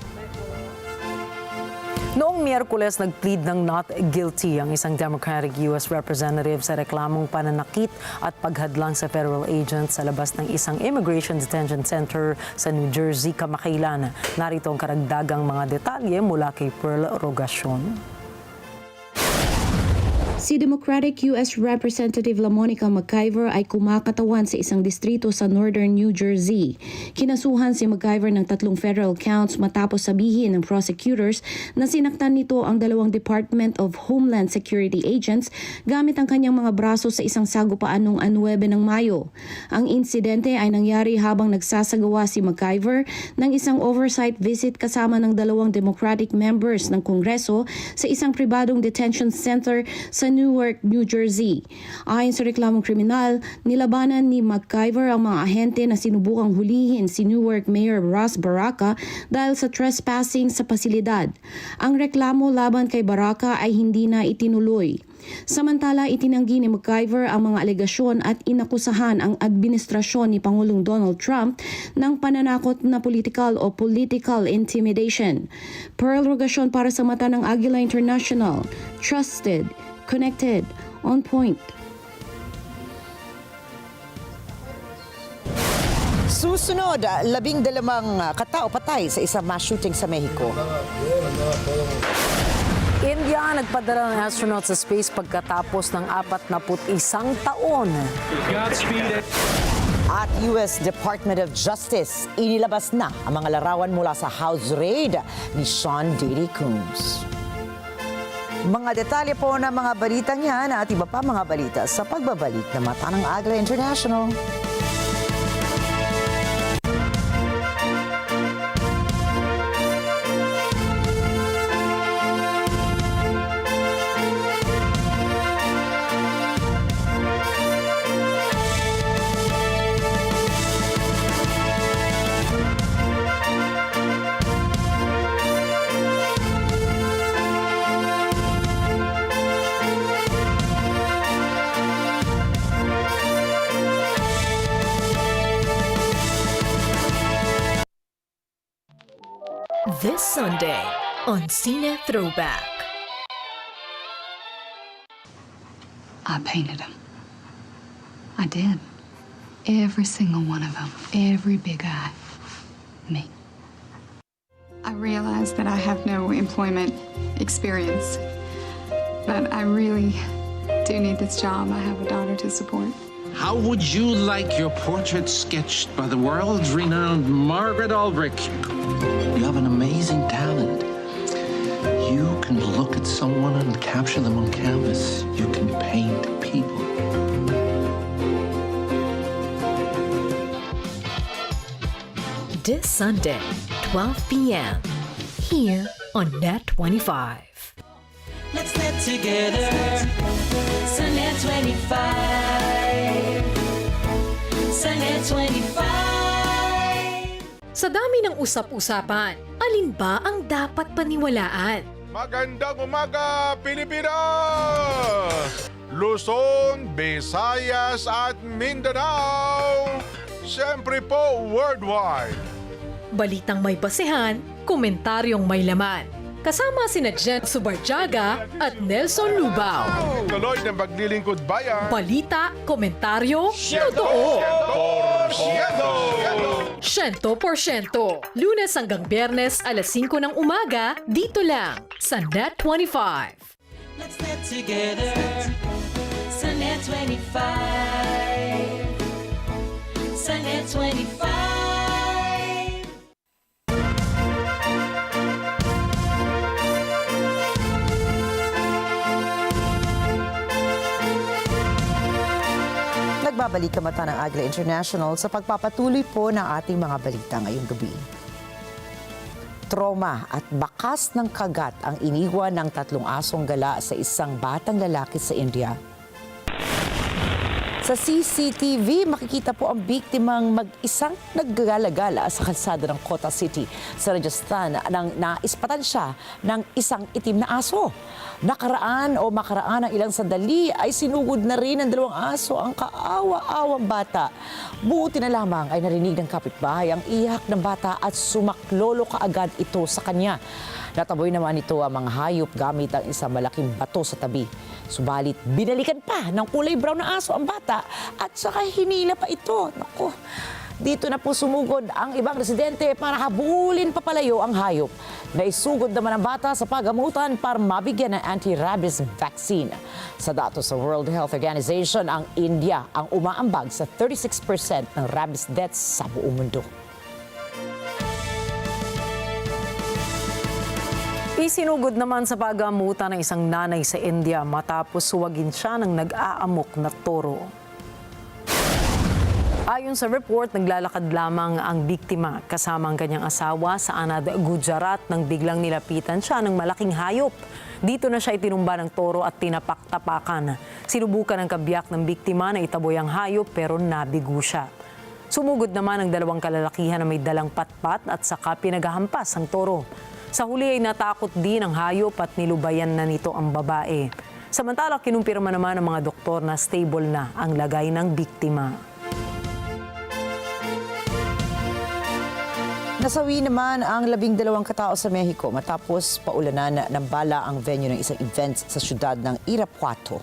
Noong Miyerkules, nag-plead ng not guilty ang isang Democratic U.S. representative sa reklamong pananakit at paghadlang sa federal agents sa labas ng isang immigration detention center sa New Jersey kamakailan. Narito ang karagdagang mga detalye mula kay Pearl Rogacion. Si Democratic U.S. Representative LaMonica McIver ay kumakatawan sa isang distrito sa Northern New Jersey. Kinasuhan si McIver ng 3 federal counts matapos sabihin ng prosecutors na sinaktan nito ang 2 Department of Homeland Security agents gamit ang kanyang mga braso sa isang sagupaan noong 9 ng Mayo. Ang insidente ay nangyari habang nagsasagawa si McIver ng isang oversight visit kasama ng 2 Democratic members ng Kongreso sa isang pribadong detention center sa Newark, New Jersey. Ayon sa reklamong kriminal, nilabanan ni McIver ang mga ahente na sinubukang hulihin si Newark Mayor Ross Baraka dahil sa trespassing sa pasilidad. Ang reklamo laban kay Baraka ay hindi na itinuloy. Samantala, itinanggi ni McIver ang mga alegasyon at inakusahan ang administrasyon ni Pangulong Donald Trump ng pananakot na political intimidation. Pearl Rogacion para sa mata ng Agila International. Trusted, connected, on point. Susunod, 12 katao patay sa isang mass shooting sa Mexico. India nagpadala ng astronaut sa space pagkatapos ng 41 taon. At U.S. Department of Justice, inilabas na ang mga larawan mula sa house raid ni Sean Diddy Combs. Mga detalye po ng mga balitang yan at iba pa mga balita sa pagbabalik na Mata ng Agila International. This Sunday on Cine Throwback. I painted them. I did. Every single one of them. Every big eye. Me. I realize that I have no employment experience, but I really do need this job. I have a daughter to support. How would you like your portrait sketched by the world-renowned Margaret Aldrich? You have an amazing talent. You can look at someone and capture them on canvas. You can paint people. This Sunday, 12 p.m. here on NET25. Let's net together. Sa NET25. Sa NET25. Sa dami ng usap-usapan, alin ba ang dapat paniwalaan? Magandang umaga, Pilipinas! Luzon, Visayas at Mindanao. Siyempre po, worldwide. Balitang may basehan, komentaryong may laman. Kasama sina Jen Subarjaga at Nelson Lubao. Tuloy ng paglilingkod bayan. Balita, komentaryo, totoo. 100%. Lunes hanggang Biyernes, alas 5 ng umaga, dito lang sa NET25. Let's net together. Sa NET25. Sa NET25. Nagbabalik ang Mata ng Agila International sa pagpapatuloy po ng ating mga balita ngayong gabi. Trauma at bakas ng kagat ang iniwan ng 3 asong gala sa isang batang lalaki sa India. Sa CCTV, makikita po ang biktimang mag-isang naggagala-gala sa kalsada ng Kota City sa Rajasthan nang naispatan siya ng isang itim na aso. Makaraan ng ilang sandali ay sinugod na rin ng 2 aso ang kaawa-awang bata. Buti na lamang ay narinig ng kapitbahay ang iyak ng bata at sumaklolo kaagad ito sa kanya. Nataboy naman ito ang mga hayop gamit ang isang malaking bato sa tabi. Subalit, binalikan pa ng kulay brown na aso ang bata at saka hinila pa ito. Naku, dito na po sumugod ang ibang residente para habulin papalayo ang hayop. Naisugod naman ang bata sa pagamutan para mabigyan ng anti-rabies vaccine. Sa datos sa World Health Organization, ang India ang umaambag sa 36% ng rabies deaths sa buong mundo. Isinugod naman sa pagamutan ng isang nanay sa India matapos suwagin siya ng nag-aamok na toro. Ayon sa report, naglalakad lamang ang biktima kasama ang kanyang asawa sa Anad, Gujarat nang biglang nilapitan siya ng malaking hayop. Dito na siya itinumba ng toro at tinapak-tapakan. Sinubukan ng kabiyak ng biktima na itaboy ang hayop pero nabigo siya. Sumugod naman ang 2 kalalakihan na may dalang patpat at saka pinaghahampas ang toro. Sa huli ay natakot din ang hayop at nilubayan na nito ang babae. Samantala, kinumpirma naman ng mga doktor na stable na ang lagay ng biktima. Nasawi naman ang 12 katao sa Mexico matapos paulanan ng bala ang venue ng isang event sa syudad ng Irapuato.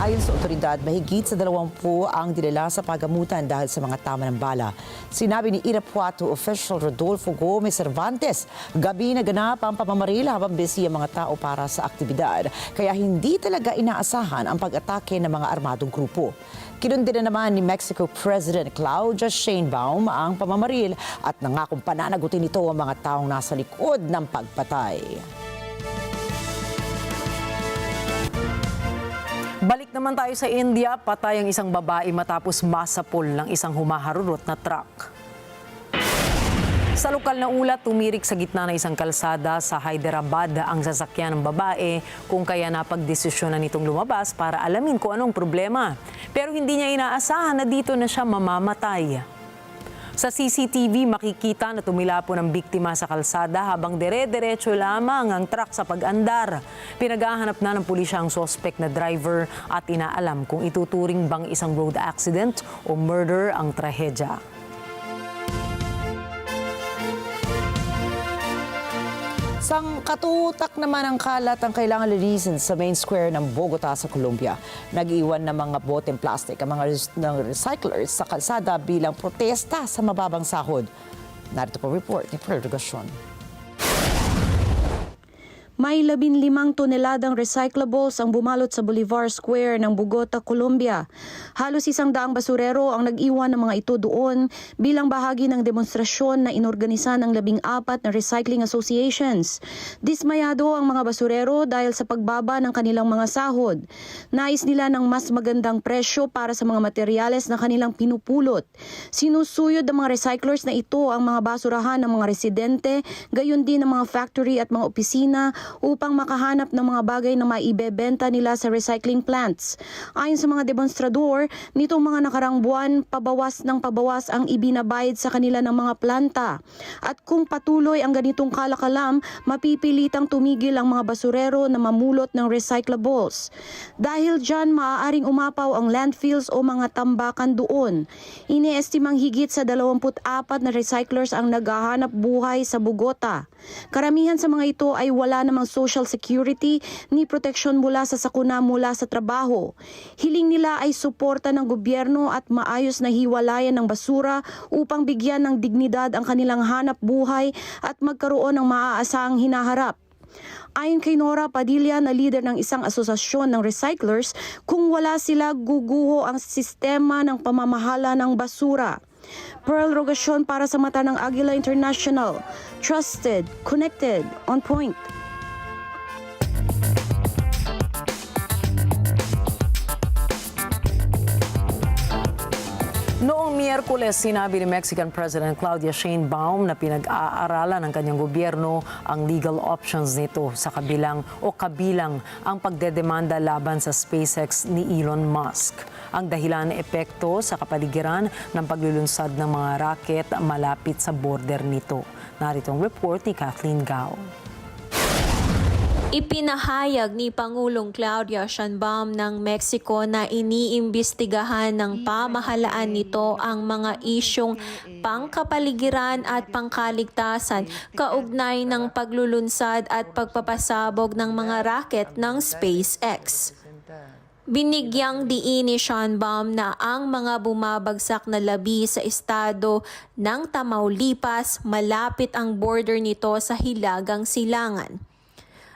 Ayon sa otoridad, mahigit sa 20 ang dinala sa pagamutan dahil sa mga tama ng bala. Sinabi ni Irapuato official Rodolfo Gomez Cervantes, gabi na ganap ang pamamaril habang busy ang mga tao para sa aktibidad. Kaya hindi talaga inaasahan ang pag-atake ng mga armadong grupo. Kinundina naman ni Mexico President Claudia Sheinbaum ang pamamaril at nangakong pananagutin nito ang mga taong nasa likod ng pagpatay. Balik naman tayo sa India, patay ang isang babae matapos masapol ng isang humaharurot na truck. Sa lokal na ulat, tumirik sa gitna ng isang kalsada sa Hyderabad ang sasakyan ng babae kung kaya napagdesisyonan nitong lumabas para alamin kung anong problema. Pero hindi niya inaasahan na dito na siya mamamatay. Sa CCTV, makikita na tumilapon ang biktima sa kalsada habang dire-diretso lamang ang truck sa pag-andar. Pinaghahanap na ng pulisya ang suspect na driver at inaalam kung ituturing bang isang road accident o murder ang trahedya. Sang katutak naman ang kalat ang kailangan linisin sa main square ng Bogota sa Colombia. Nag-iwan ng mga boteng plastic ang mga recyclers sa kalsada bilang protesta sa mababang sahod. Narito po report ni Pearl Regasyon. May 15 toneladang recyclables ang bumalot sa Bolivar Square ng Bogota, Colombia. Halos 100 basurero ang nag-iwan ng mga ito doon bilang bahagi ng demonstrasyon na inorganisa ng 14 na recycling associations. Dismayado ang mga basurero dahil sa pagbaba ng kanilang mga sahod. Nais nila ng mas magandang presyo para sa mga materyales na kanilang pinupulot. Sinusuyod ng mga recyclers na ito ang mga basurahan ng mga residente, gayon din ng mga factory at mga opisina upang makahanap ng mga bagay na maibebenta nila sa recycling plants. Ayon sa mga demonstrador, nitong mga nakarang buwan, pabawas ng pabawas ang ibinabayad sa kanila ng mga planta. At kung patuloy ang ganitong kalakalam, mapipilitang tumigil ang mga basurero na mamulot ng recyclables. Dahil dyan, maaaring umapaw ang landfills o mga tambakan doon. Iniestimang higit sa 24 na recyclers ang naghahanap buhay sa Bogota. Karamihan sa mga ito ay wala namang social security ni proteksyon mula sa sakuna mula sa trabaho. Hiling nila ay suporta ng gobyerno at maayos na hiwalayan ng basura upang bigyan ng dignidad ang kanilang hanap buhay at magkaroon ng maaasahang hinaharap. Ayon kay Nora Padilla na leader ng isang asosasyon ng recyclers, kung wala sila guguho ang sistema ng pamamahala ng basura. Pearl Rogasyon para sa mata ng Agila International. Trusted, connected, on point. Noong Miyerkules, sinabi ni Mexican President Claudia Sheinbaum na pinag-aaralan ng kanyang gobyerno ang legal options nito sa kabilang ang pagdedemanda laban sa SpaceX ni Elon Musk. Ang dahilan epekto sa kapaligiran ng paglulunsad ng mga rocket malapit sa border nito. Narito ang report ni Kathleen Gao. Ipinahayag ni Pangulong Claudia Sheinbaum ng Mexico na iniimbestigahan ng pamahalaan nito ang mga isyong pangkapaligiran at pangkaligtasan kaugnay ng paglulunsad at pagpapasabog ng mga rocket ng SpaceX. Binigyang diin ni Sheinbaum na ang mga bumabagsak na labi sa estado ng Tamaulipas malapit ang border nito sa Hilagang Silangan.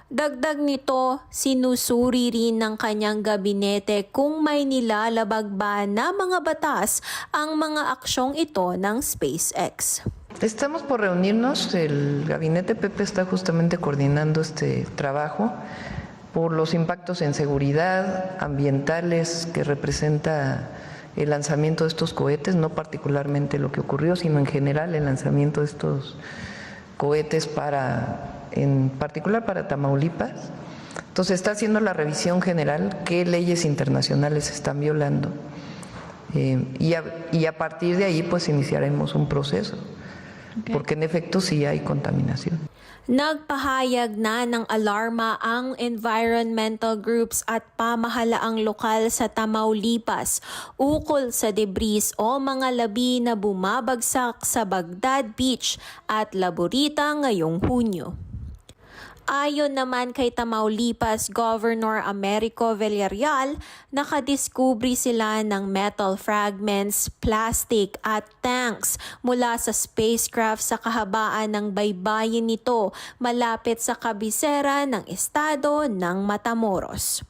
Dagdag nito, sinusuri rin ng kanyang gabinete kung may nilalabag ba na mga batas ang mga aksyong ito ng SpaceX. Estamos por reunirnos, el gabinete Pepe está justamente coordinando este trabajo por los impactos en seguridad, ambientales que representa el lanzamiento de estos cohetes, no particularmente lo que ocurrió, sino en general el lanzamiento de estos cohetes en particular para Tamaulipas. Entonces está haciendo la revisión general, qué leyes internacionales se están violando y a partir de ahí pues iniciaremos un proceso, porque en efecto sí hay contaminación. Nagpahayag na ng alarma ang environmental groups at pamahalaang lokal sa Tamaulipas ukol sa debris o mga labi na bumabagsak sa Bagdad Beach at Laborita ngayong Hunyo. Ayon naman kay Tamaulipas Governor Americo Villarreal, nakadiskubre sila ng metal fragments, plastic at tanks mula sa spacecraft sa kahabaan ng baybayin nito malapit sa kabisera ng estado ng Matamoros.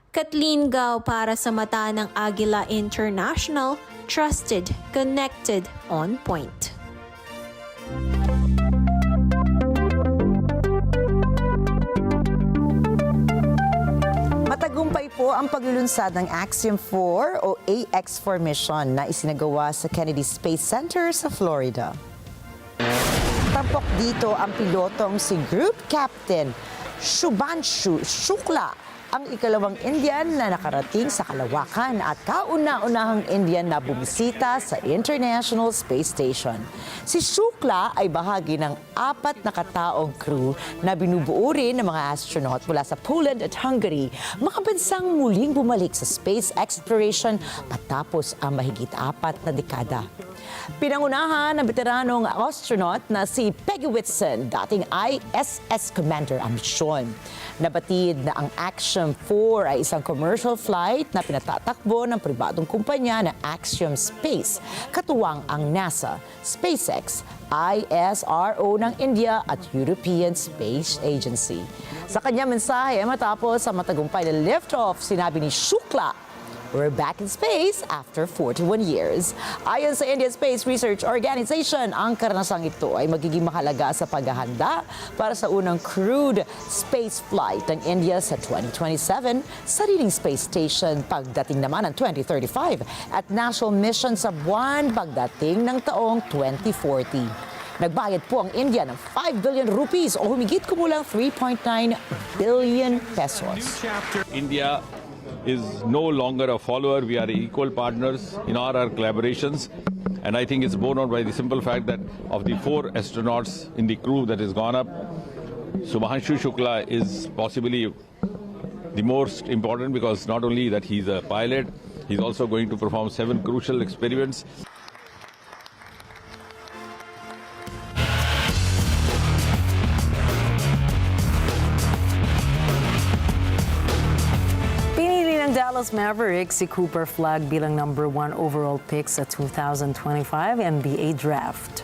Kathleen Gao para sa mata ng Agila International, trusted, connected, on point. Matagumpay po ang paglulunsad ng Axiom 4 o AX4 mission na isinagawa sa Kennedy Space Center sa Florida. Tampok dito ang pilotong si Group Captain Shubhanshu Shukla, ang ikalawang Indian na nakarating sa kalawakan at kauna-unahang Indian na bumisita sa International Space Station. Si Shukla ay bahagi ng 4 na kataong crew na binubuo rin ng mga astronaut mula sa Poland at Hungary, mga bansang muling bumalik sa space exploration matapos ang mahigit 4 na dekada. Pinangunahan ng veteranong astronaut na si Peggy Whitson, dating ISS Commander ang misyon. Nabatid na ang Axiom 4 ay isang commercial flight na pinatatakbo ng pribadong kumpanya na Axiom Space, katuwang ang NASA, SpaceX, ISRO ng India at European Space Agency. Sa kanyang mensahe matapos sa matagumpay na liftoff, sinabi ni Shukla, "We're back in space after 41 years. Ayon sa Indian Space Research Organization, ang karanasang ito ay magiging mahalaga sa paghahanda para sa unang crewed space flight ng India sa 2027, sariling space station pagdating naman ng 2035 at national mission sa buwan pagdating ng taong 2040. Nagbayad po ang India ng 5 billion rupees o humigit kumulang 3.9 billion pesos. India is no longer a follower. We are equal partners in all our collaborations. And I think it's borne out by the simple fact that of the 4 astronauts in the crew that has gone up, Shubhanshu Shukla is possibly the most important because not only that he's a pilot, he's also going to perform 7 crucial experiments. Dallas Mavericks si Cooper Flag bilang number 1 overall pick sa 2025 NBA Draft.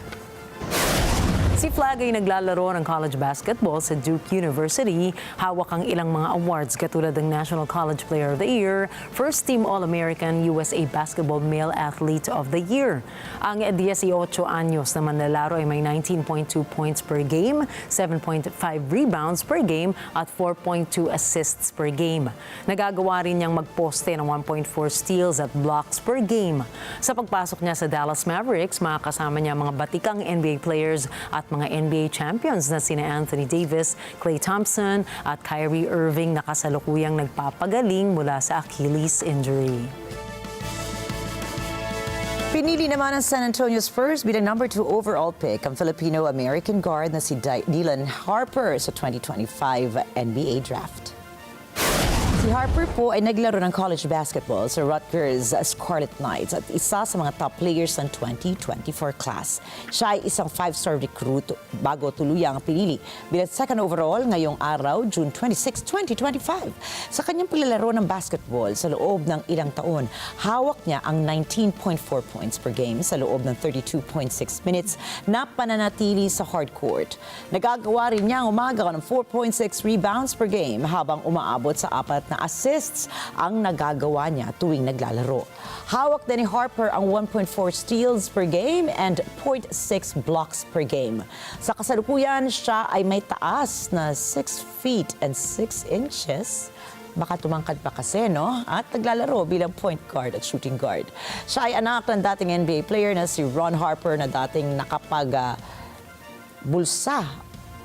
Si Flag ay naglalaro ng college basketball sa Duke University. Hawak ang ilang mga awards katulad ng National College Player of the Year, First Team All-American, USA Basketball Male Athlete of the Year. Ang 18 anyos na manlalaro ay may 19.2 points per game, 7.5 rebounds per game at 4.2 assists per game. Nagagawa rin niyang magposte ng 1.4 steals at blocks per game. Sa pagpasok niya sa Dallas Mavericks, makakasama niya mga batikang NBA players at mga NBA champions na sina Anthony Davis, Klay Thompson at Kyrie Irving na kasalukuyang nagpapagaling mula sa Achilles injury. Pinili naman ng San Antonio Spurs bilang number 2 overall pick ang Filipino-American guard na si Dylan Harper sa 2025 NBA Draft. Si Harper po ay naglaro ng college basketball sa Rutgers Scarlet Knights at isa sa mga top players ng 2024 class. Siya ay isang 5-star recruit bago tuluyang pinili bilang second overall ngayong araw, June 26, 2025. Sa kanyang paglalaro ng basketball sa loob ng ilang taon, hawak niya ang 19.4 points per game sa loob ng 32.6 minutes na pananatili sa hardcourt. Nagagawa rin niya ang umaga ng 4.6 rebounds per game habang umaabot sa 4 na assists ang nagagawa niya tuwing naglalaro. Hawak din ni Harper ang 1.4 steals per game and 0.6 blocks per game. Sa kasalukuyan, siya ay may taas na 6 feet and 6 inches. Baka tumangkad pa kasi, no? At naglalaro bilang point guard at shooting guard. Siya ay anak ng dating NBA player na si Ron Harper na dating bulsa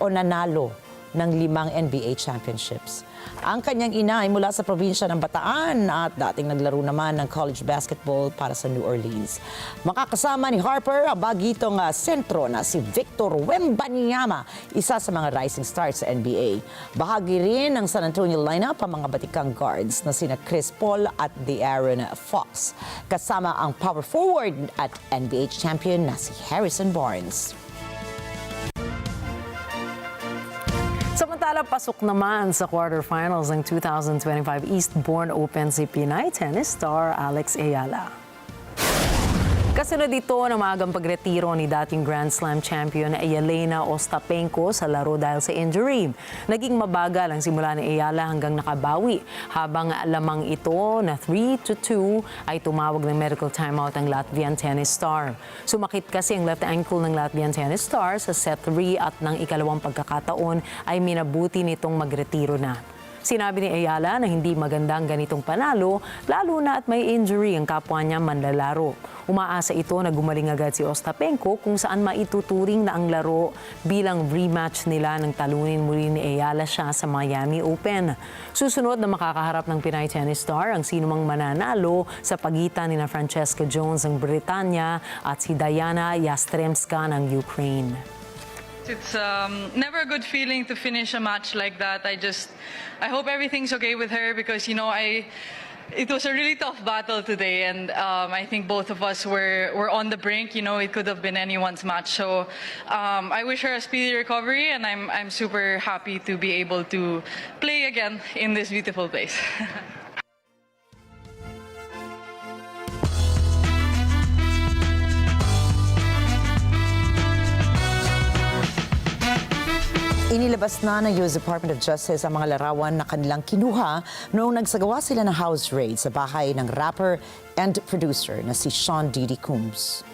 o nanalo ng 5 NBA championships. Ang kanyang ina ay mula sa probinsya ng Bataan at dating naglaro naman ng college basketball para sa New Orleans. Makakasama ni Harper ang bagitong sentro na si Victor Wembanyama, isa sa mga rising stars sa NBA. Bahagi rin ng San Antonio lineup ang mga batikang guards na sina Chris Paul at De'Aaron Fox. Kasama ang power forward at NBA champion na si Harrison Barnes. Samantala Palapasok naman sa quarterfinals ng 2025 Eastbourne Open si Pinay tennis star Alex Agila. Kasunod dito ng maagang pagretiro ni dating Grand Slam champion Yelena Ostapenko sa laro dahil sa injury. Naging mabagal ang simula ni Agila hanggang nakabawi. Habang lamang ito na 3-2 ay tumawag ng medical timeout ang Latvian tennis star. Sumakit kasi ang left ankle ng Latvian tennis star sa set 3 at ng ikalawang pagkakataon ay minabuti nitong magretiro na. Sinabi ni Agila na hindi magandang ganitong panalo, lalo na at may injury ang kapwa niya manlalaro. Umaasa ito na gumaling agad si Ostapenko kung saan maituturing na ang laro bilang rematch nila ng talunin muli ni Agila siya sa Miami Open. Susunod na makakaharap ng Pinay tennis star ang sinumang mananalo sa pagitan ni Francesca Jones ng Britanya at si Diana Yastremska ng Ukraine. It's never a good feeling to finish a match like that. I hope everything's okay with her because, you know, it was a really tough battle today, and I think both of us were on the brink. You know, it could have been anyone's match. So I wish her a speedy recovery, and I'm super happy to be able to play again in this beautiful place. Inilabas na ng US Department of Justice ang mga larawan na kanilang kinuha noong nagsagawa sila ng house raid sa bahay ng rapper and producer na si Sean Diddy Combs.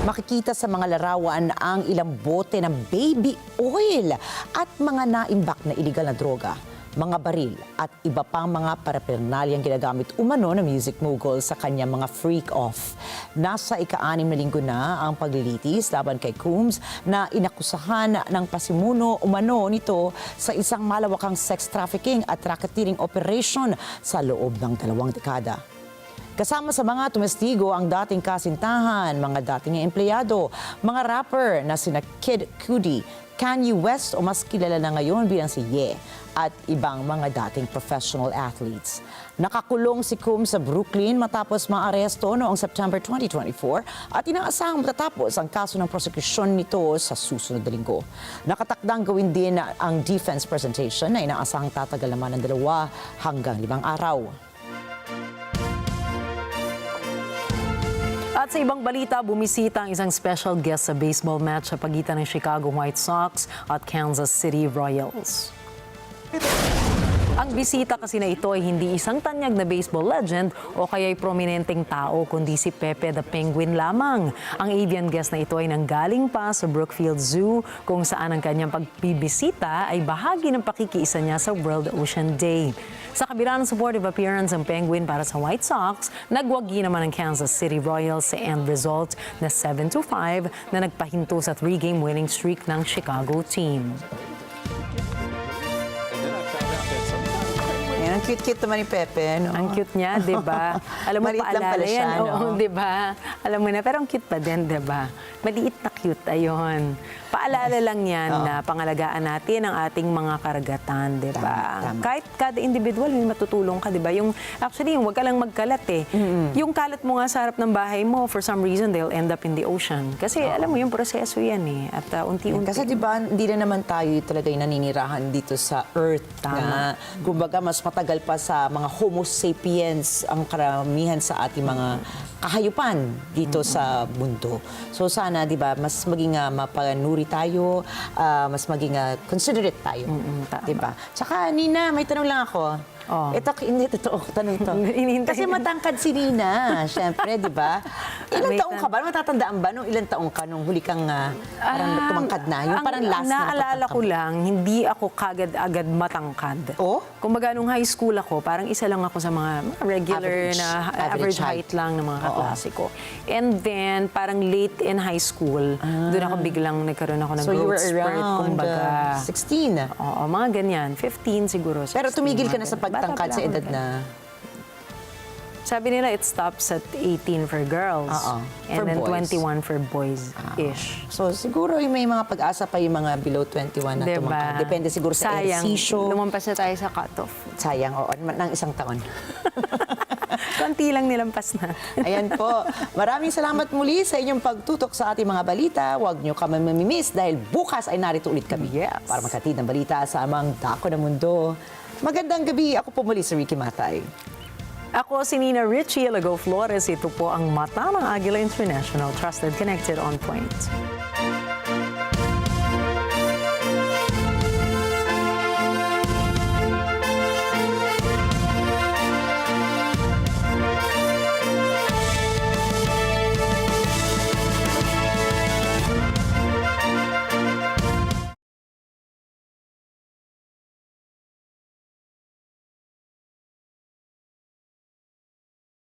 Makikita sa mga larawan ang ilang bote ng baby oil at mga naimbak na iligal na droga, mga baril at iba pang mga parapernalyang ginagamit umano ng music mogul sa kanyang mga freak-off. Nasa ika-6 na linggo na ang paglilitis laban kay Combs na inakusahan ng pasimuno umano nito sa isang malawakang sex trafficking at racketeering operation sa loob ng 2 dekada. Kasama sa mga tumestigo ang dating kasintahan, mga dating empleyado, mga rapper na sina Kid Cudi, Kanye West o mas kilala na ngayon bilang si Ye at ibang mga dating professional athletes. Nakakulong si Combs sa Brooklyn matapos maaresto noong September 2024 at inaasahang matatapos ang kaso ng prosekusyon nito sa susunod na linggo. Nakatakdang gawin din ang defense presentation na inaasahang tatagal naman ng 2 hanggang 5 araw. At sa ibang balita, bumisita ang isang special guest sa baseball match sa pagitan ng Chicago White Sox at Kansas City Royals. Ang bisita kasi na ito ay hindi isang tanyag na baseball legend o kaya'y prominenteng tao, kundi si Pepe the Penguin lamang. Ang avian guest na ito ay nanggaling pa sa Brookfield Zoo kung saan ang kanyang pagbibisita ay bahagi ng pakikiisa niya sa World Ocean Day. Sa kabila ng supportive appearance ng Penguin para sa White Sox, nagwagi naman ang Kansas City Royals sa end result na 7-5 na nagpahinto sa 3-game winning streak ng Chicago team. Ang cute-cute naman ni Pepe, no? Ang cute niya, di ba? Alam mo, Maliit lang paalala pala siya, yan, no? oo, di ba? Alam mo na, pero ang cute pa din, di ba? Maliit na cute, ayun. Paalala lang yan na pangalagaan natin ang ating mga karagatan, di ba? Kahit kada individual, may matutulong ka, di ba? Actually, huwag ka lang magkalat eh. Yung kalat mo nga sa harap ng bahay mo, for some reason, they'll end up in the ocean. Kasi alam mo, yung proseso yan eh. At unti-unti. Kasi di ba, hindi na naman tayo talaga yung naninirahan dito sa Earth. Tama. Kumbaga, mas matagal pa sa mga Homo sapiens ang karamihan sa ating mga kahayupan dito sa mundo. So sana, di ba, mas maging mapanuri tayo, mas maging considerate tayo. Di ba? Tsaka, Nina, may tanong lang ako. Ito, hindi totoo, tanong to. Kasi matangkad si Nina, syempre, di ba? Ilang taong ka ba? Matatandaan ba nung ilang taong ka nung huli kang parang tumangkad na? Yung parang last na naalala ko lang, hindi ako kagad-agad matangkad. Kumbaga, nung high school ako, parang isa lang ako sa mga regular average height lang ng mga kaklase ko. And then, parang late in high school, doon ako biglang nagkaroon ako ng growth spurt. Kumbaga, 16? Oo, mga ganyan. 15 siguro. 16, pero tumigil ka na sa pagtangkad sa edad na? Sabi nila, it stops at 18 for girls. And For then boys. 21 for boys-ish. So, siguro may mga pag-asa pa yung mga below 21 na tumangkad. Depende siguro sa ehersisyo. Lumampas na tayo sa cutoff. Sayang, oo. Ng isang taon. Konti lang nilampas na. Ayan po. Maraming salamat muli sa inyong pagtutok sa ating mga balita. Huwag niyo kami mamimiss dahil bukas ay narito ulit kami para maghatid ng balita sa amang dako ng mundo. Magandang gabi. Ako po muli si Rikki Mathay. Ako si Rikki, Alagao, Flores. Ito po ang mata ng Agila International. Trusted, connected, on point.